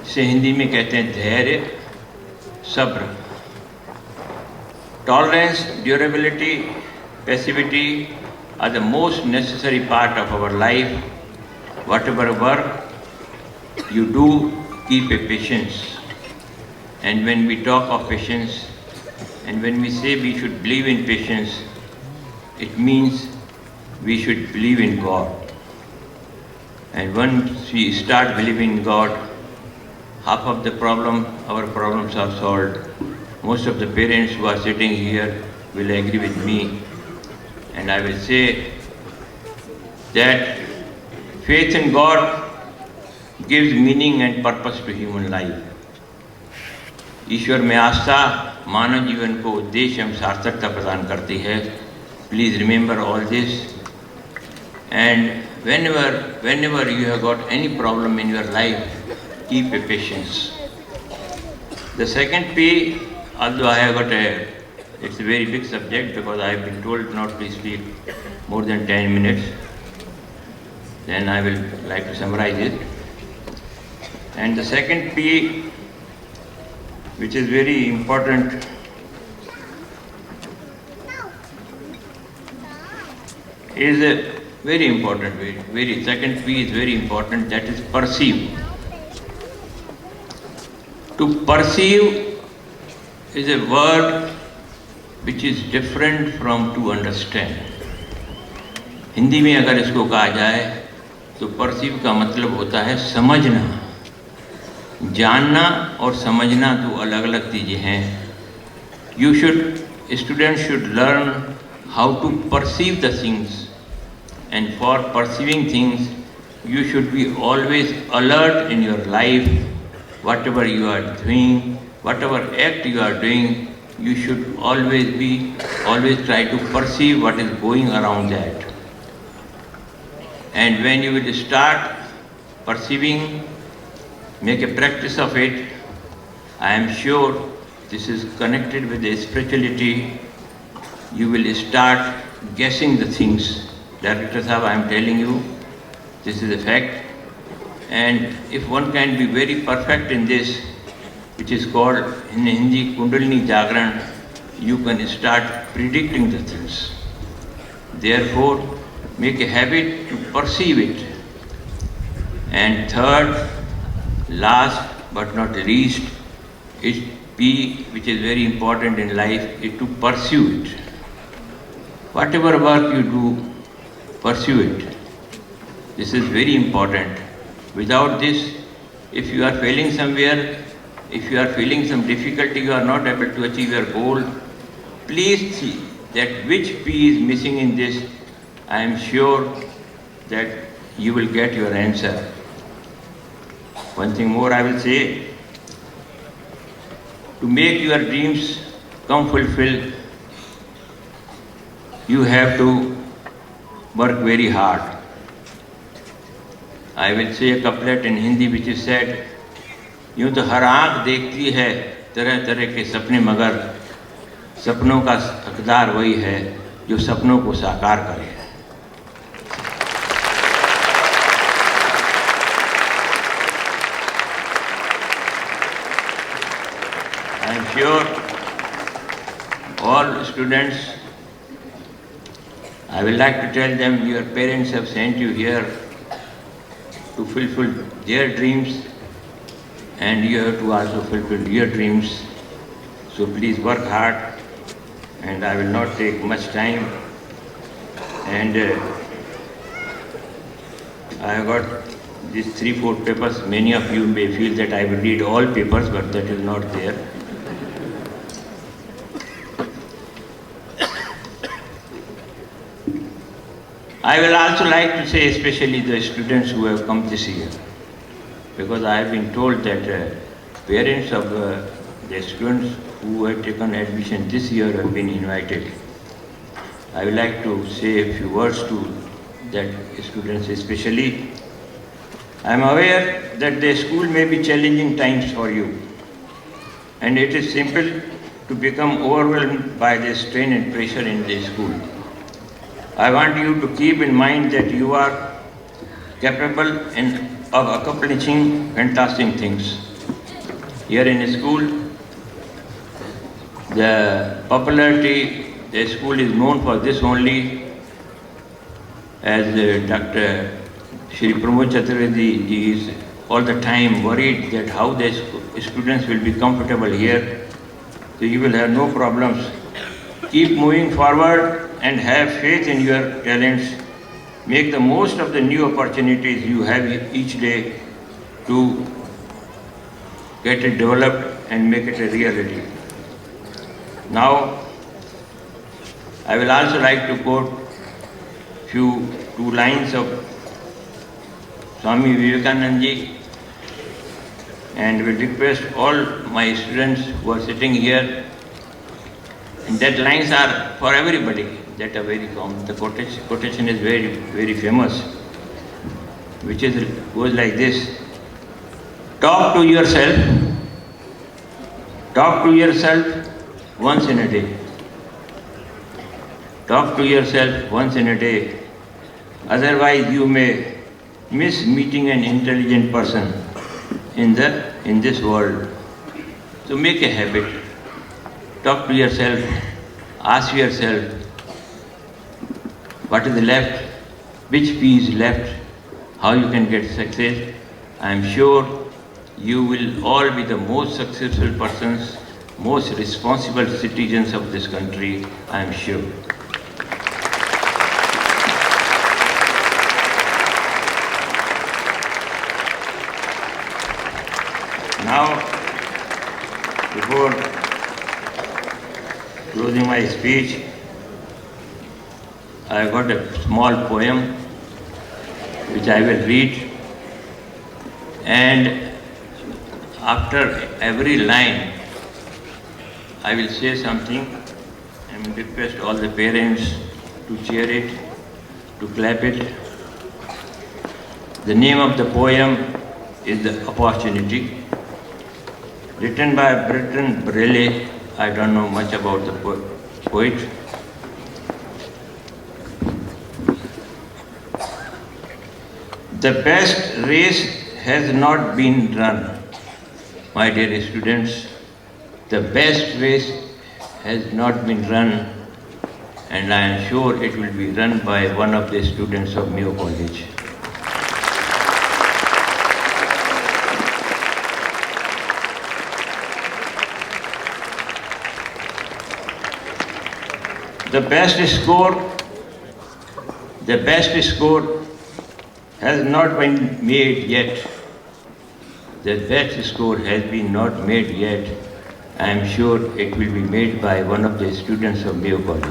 इसे हिंदी में कहते हैं धैर्य, सब्र. Tolerance, durability, passivity are the most necessary part of our life. Whatever work you do, keep a patience. And when we talk of patience, and when we say we should believe in patience, it means we should believe in God. And once we start believing in God, half of the problem, our problems are solved. Most of the parents who are sitting here will agree with me. And I will say that faith in God gives meaning and purpose to human life. ईश्वर में आस्था मानव जीवन को उद्देश्य एवं सार्थकता प्रदान करती है. Please remember all this. And whenever you have got any problem in your life, keep a patience. The second P, although I have got it's a very big subject because I have been told not to speak more than 10 minutes. Then I will like to summarize it. And the second P which is very important, is a very important, second P is very important, that is perceive. To perceive is a word which is different from to understand. Hindi में अगर इसको कहा जाए तो perceive का मतलब होता है समझना। जानना और समझना तो अलग अलग चीज़ें हैं। Students should learn how to perceive the things, and for perceiving things you should be always alert in your life. Whatever you are doing, whatever act you are doing, you should always try to perceive what is going around that. And when you will start perceiving, make a practice of it, I am sure this is connected with the spirituality. You will start guessing the things. Director Sahab, I am telling you, this is a fact. And if one can be very perfect in this, which is called in Hindi Kundalini Jagran, you can start predicting the things. Therefore, make a habit to perceive it. And third, last but not least, is P, which is very important in life, is to pursue it. Whatever work you do, pursue it. This is very important. Without this, if you are failing somewhere, if you are feeling some difficulty, you are not able to achieve your goal, please see that which P is missing in this. I am sure that you will get your answer. One thing more I will say, to make your dreams come fulfilled, you have to work very hard. I will say a couplet in Hindi which is said, यूं तो हर आँख देखती है तरह तरह के सपने, मगर सपनों का हकदार वही है जो सपनों को साकार करे। I am sure all students, I would like to tell them your parents have sent you here to fulfill their dreams, and you have to also fulfill your dreams. So please work hard, and I will not take much time. And I have got these 3-4 papers. Many of you may feel that I will read all papers, but that is not there. I will also like to say especially the students who have come this year, because I have been told that parents of the students who have taken admission this year have been invited. I would like to say a few words to that students especially. I am aware that the school may be challenging times for you, and it is simple to become overwhelmed by the strain and pressure in the school. I want you to keep in mind that you are capable of accomplishing fantastic things. Here in school, the popularity, the school is known for this only, as Dr. Shri Pramod Chaturvedi ji is all the time worried that how the students will be comfortable here. So you will have no problems. Keep moving forward and have faith in your talents. Make the most of the new opportunities you have each day to get it developed and make it a reality. Now, I will also like to quote two lines of Swami Vivekananda ji, and will request all my students who are sitting here, and that lines are for everybody, that are very common. The quotation is very, very famous, which goes like this: talk to yourself once in a day. Talk to yourself once in a day, otherwise you may miss meeting an intelligent person in this world. So make a habit. Talk to yourself. Ask yourself, what is left? Which piece is left? How you can get success? I am sure you will all be the most successful persons, most responsible citizens of this country, I am sure. Now, before closing my speech, I have got a small poem which I will read, and after every line I will say something and request all the parents to cheer it, to clap it. The name of the poem is The Opportunity, written by Bertrand Brele. I don't know much about the poet. The best race has not been run, my dear students. The best race has not been run, and I am sure it will be run by one of the students of Mayo College. The best score has not been made yet. The best score has been not made yet. I am sure it will be made by one of the students of Mayo College.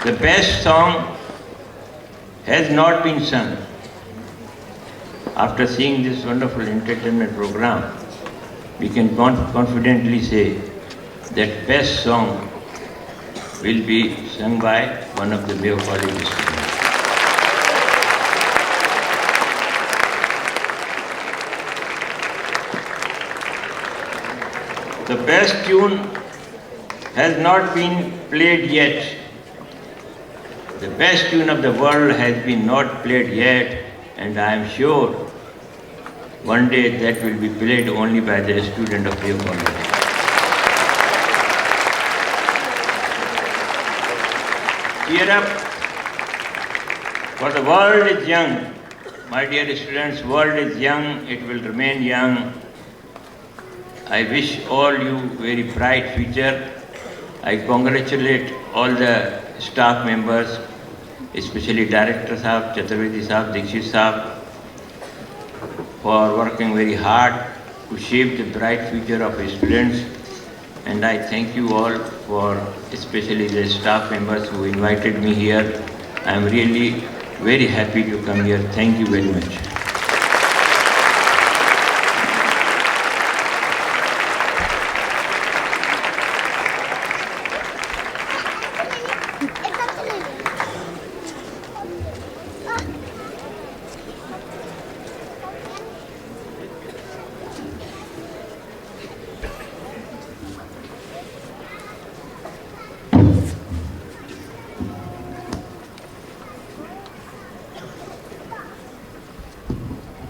The best song has not been sung. After seeing this wonderful entertainment program, we can confidently say that best song will be sung by one of the Mayo College students. The best tune has not been played yet. The best tune of the world has been not played yet, and I am sure one day that will be played only by the student of Mayo College. Cheer up, for the world is young. My dear students, world is young, it will remain young. I wish all you very bright future. I congratulate all the staff members, especially Director Sahab, Chaturvedi Sahab, Dikshit Sahab, for working very hard to shape the bright future of students. And I thank you all for, especially the staff members who invited me here. I am really very happy to come here. Thank you very much.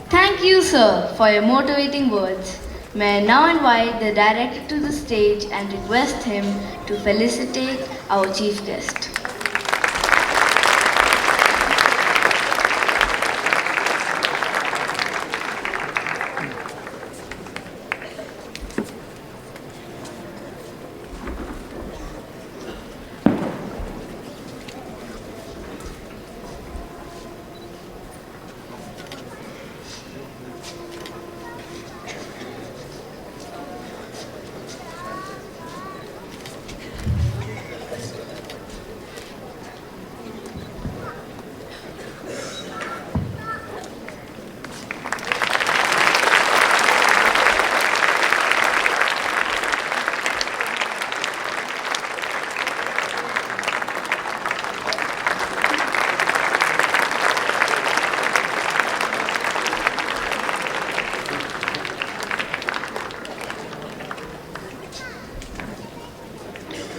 Thank you, sir, for your motivating words. May I now invite the director to the stage and request him to felicitate our chief guest.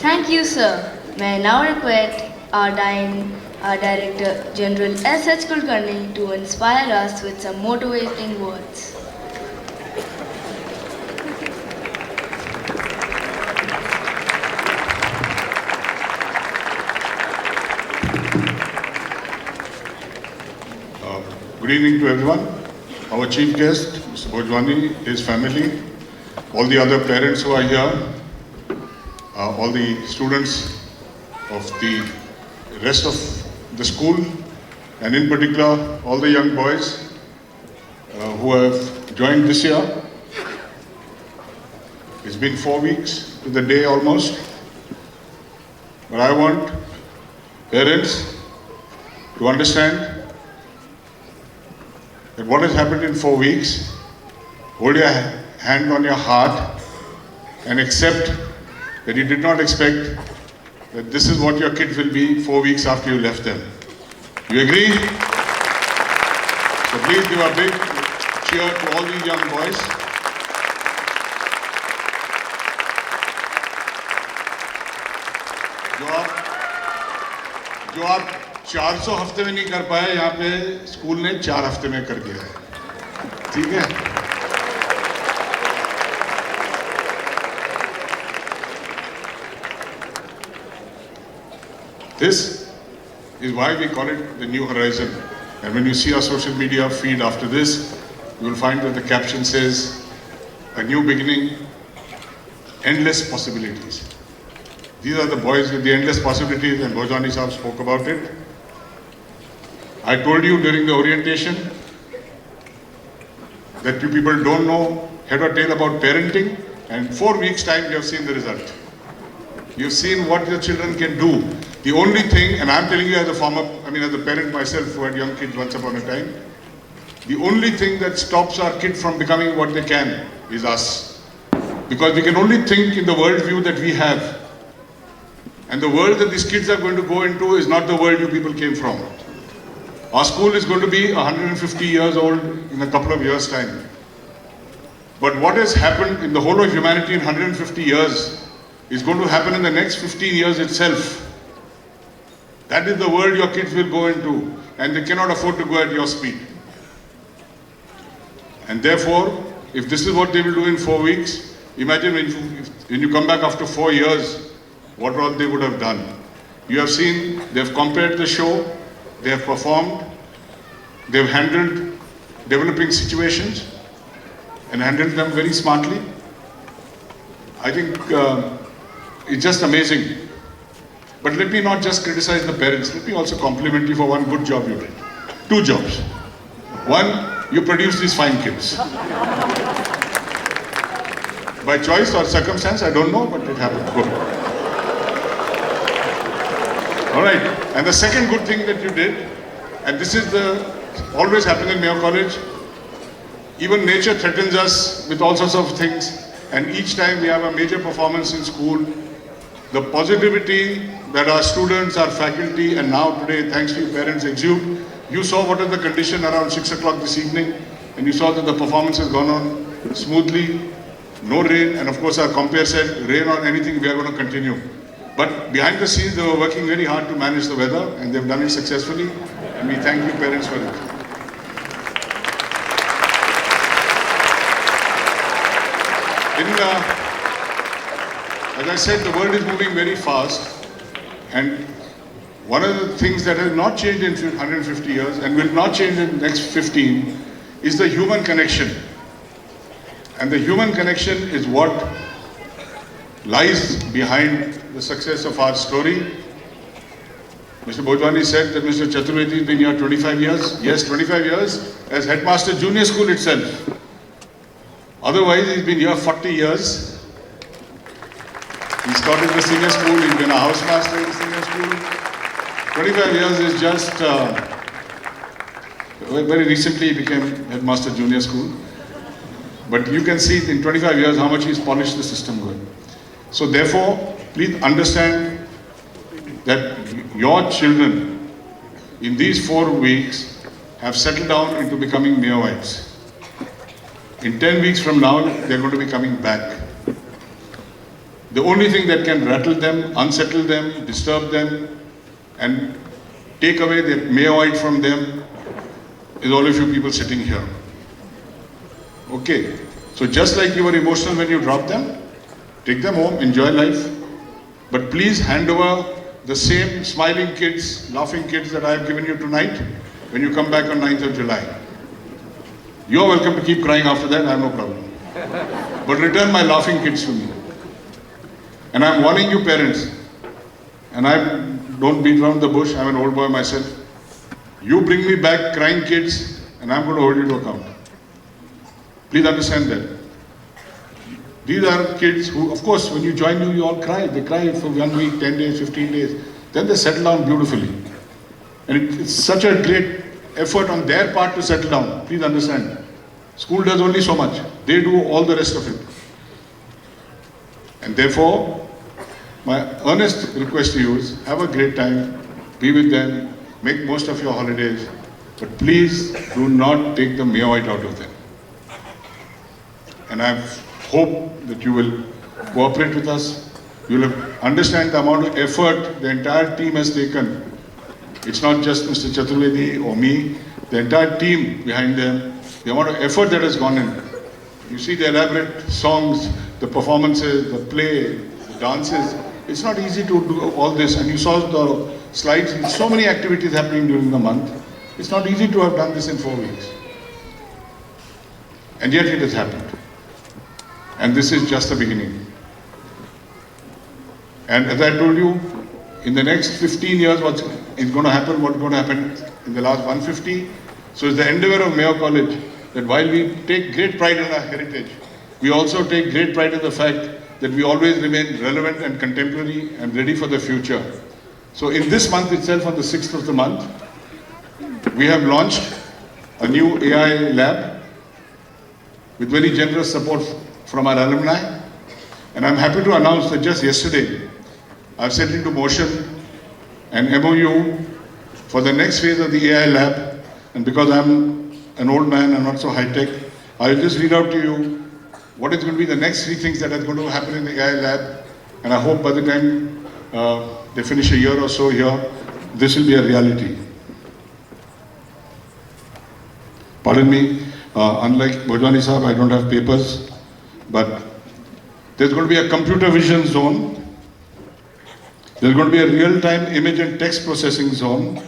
Thank you, sir. May I now request our Director General S.H. Kulkarni to inspire us with some motivating words. Good evening to everyone. Our chief guest, Mr. Bhojwani, his family, all the other parents who are here, all the students of the rest of the school, and in particular all the young boys who have joined this year. It's been 4 weeks to the day almost, but I want parents to understand that what has happened in 4 weeks, hold your hand on your heart and accept that you did not expect that this is what your kids will be 4 weeks after you left them. You agree? So please give a big cheer to all these young boys. जो आप 400 हफ्ते में नहीं कर पाए, यहाँ पे school ने 4 हफ्ते में कर दिया है, ठीक है? This is why we call it the New Horizon. And when you see our social media feed after this, you will find that the caption says, a new beginning, endless possibilities. These are the boys with the endless possibilities, and Bhojwani Sahab spoke about it. I told you during the orientation that you people don't know head or tail about parenting, and in 4 weeks' time you have seen the result. You've seen what your children can do. The only thing, and I'm telling you as a parent myself who had young kids once upon a time, the only thing that stops our kid from becoming what they can is us. Because we can only think in the worldview that we have. And the world that these kids are going to go into is not the world you people came from. Our school is going to be 150 years old in a couple of years' time. But what has happened in the whole of humanity in 150 years is going to happen in the next 15 years itself. That is the world your kids will go into, and they cannot afford to go at your speed. And therefore, if this is what they will do in 4 weeks, imagine when you come back after 4 years, what all they would have done. You have seen, they have compared the show, they have performed, they have handled developing situations and handled them very smartly. I think it's just amazing. But let me not just criticize the parents, let me also compliment you for one good job you did. 2 jobs. One, you produced these fine kids. By choice or circumstance, I don't know, but it happened. Good. All right, and the second good thing that you did, and this is always happened in Mayo College, even nature threatens us with all sorts of things, and each time we have a major performance in school, the positivity that our students, our faculty, and now today, thanks to you parents, exude. You saw what is the condition around 6 o'clock this evening, and you saw that the performance has gone on smoothly, no rain, and of course our compere said, rain or anything, we are going to continue. But behind the scenes, they were working very hard to manage the weather, and they've done it successfully, and we thank you parents for it. As I said, the world is moving very fast, and one of the things that has not changed in 150 years and will not change in the next 15 is the human connection. And the human connection is what lies behind the success of our story. Mr. Bhojwani said that Mr. Chaturvedi has been here 25 years. Yes, 25 years as headmaster junior school itself. Otherwise, he's been here 40 years. He started the senior school, he's been a housemaster in the senior school. 25 years is just, very recently he became headmaster junior school. But you can see in 25 years how much he's polished the system going. So therefore, please understand that your children in these 4 weeks have settled down into becoming Mayoites. In 10 weeks from now, they're going to be coming back. The only thing that can rattle them, unsettle them, disturb them, and take away the Mayoite from them is all of you people sitting here. Okay, so just like you were emotional when you dropped them, take them home, enjoy life, but please hand over the same smiling kids, laughing kids that I have given you tonight when you come back on 9th of July. You are welcome to keep crying after that, I have no problem. But return my laughing kids to me. And I am warning you parents, and I don't beat around the bush, I'm an old boy myself. You bring me back crying kids, and I'm going to hold you to account. Please understand that. These are kids who, of course, when you join you all cry. They cry for 1 week, 10 days, 15 days. Then they settle down beautifully. And it's such a great effort on their part to settle down. Please understand. School does only so much. They do all the rest of it. And therefore, my earnest request to you is have a great time, be with them, make most of your holidays, but please do not take the Mayoite out of them. And I hope that you will cooperate with us. You will understand the amount of effort the entire team has taken. It's not just Mr. Chaturvedi or me, the entire team behind them, the amount of effort that has gone in. You see the elaborate songs, the performances, the play, the dances. It's not easy to do all this, and you saw the slides. So many activities happening during the month. It's not easy to have done this in 4 weeks. And yet it has happened. And this is just the beginning. And as I told you, in the next 15 years, what is going to happen in the last 150. So it's the endeavor of Mayo College that while we take great pride in our heritage, we also take great pride in the fact that we always remain relevant and contemporary and ready for the future. So in this month itself, on the 6th of the month, we have launched a new AI lab with very generous support from our alumni. And I'm happy to announce that just yesterday, I've set into motion an MOU for the next phase of the AI lab. And because I'm an old man and not so high-tech, I'll just read out to you what is going to be the next 3 things that are going to happen in the AI lab. And I hope by the time they finish a year or so here, this will be a reality. Pardon me, unlike Bhojwani Sahab, I don't have papers, but there's going to be a computer vision zone. There's going to be a real-time image and text processing zone.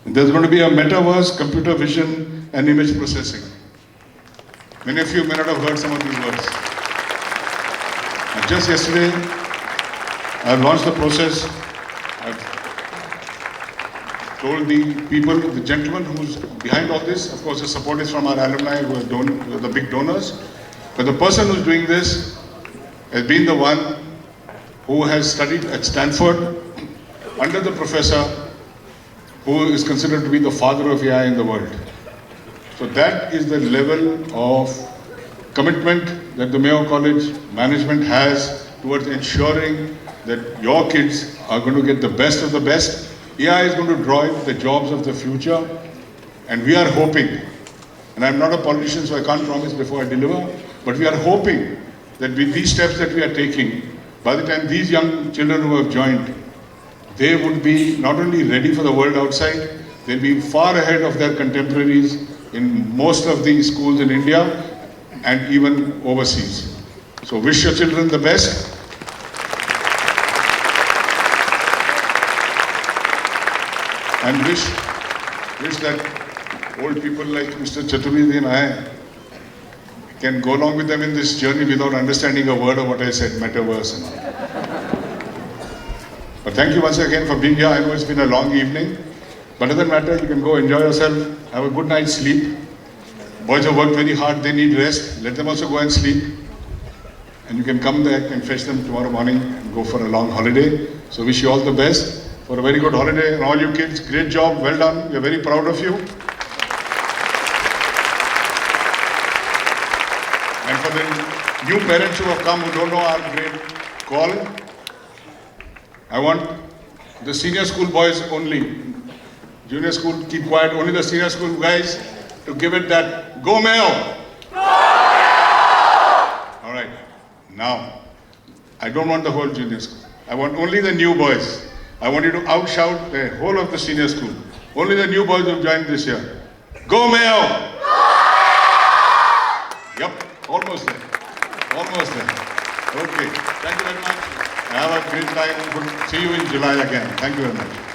And there's going to be a metaverse, computer vision and image processing. Many of you may not have heard some of these words. And just yesterday, I've launched the process. I've told the people, the gentleman who's behind all this, of course the support is from our alumni who are the big donors, but the person who's doing this has been the one who has studied at Stanford under the professor who is considered to be the father of AI in the world. So that is the level of commitment that the Mayo College management has towards ensuring that your kids are going to get the best of the best. AI is going to drive the jobs of the future, and we are hoping, and I'm not a politician so I can't promise before I deliver, but we are hoping that with these steps that we are taking, by the time these young children who have joined, they would be not only ready for the world outside, they'll be far ahead of their contemporaries in most of the schools in India and even overseas. So wish your children the best. And wish that old people like Mr. Chaturvedi and I can go along with them in this journey without understanding a word of what I said, metaverse and all. But thank you once again for being here. I know it's been a long evening, but it doesn't matter. You can go enjoy yourself, have a good night's sleep. Boys have worked very hard, they need rest. Let them also go and sleep. And you can come back and fetch them tomorrow morning and go for a long holiday. So wish you all the best for a very good holiday. And all you kids, great job, well done. We are very proud of you. And for the new parents who have come who don't know our grade call, I want the senior school boys only. Junior school, keep quiet. Only the senior school guys to give it that go Mayo. Go Mayo! All right. Now, I don't want the whole junior school. I want only the new boys. I want you to outshout the whole of the senior school. Only the new boys who joined this year. Go Mayo! Yep, almost there. Almost there. Okay, thank you very much. Have a great time. We'll see you in July again. Thank you very much.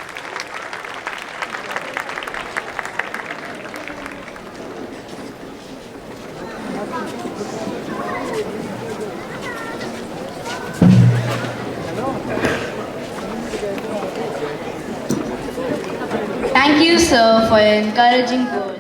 Thank you, sir, for your encouraging words.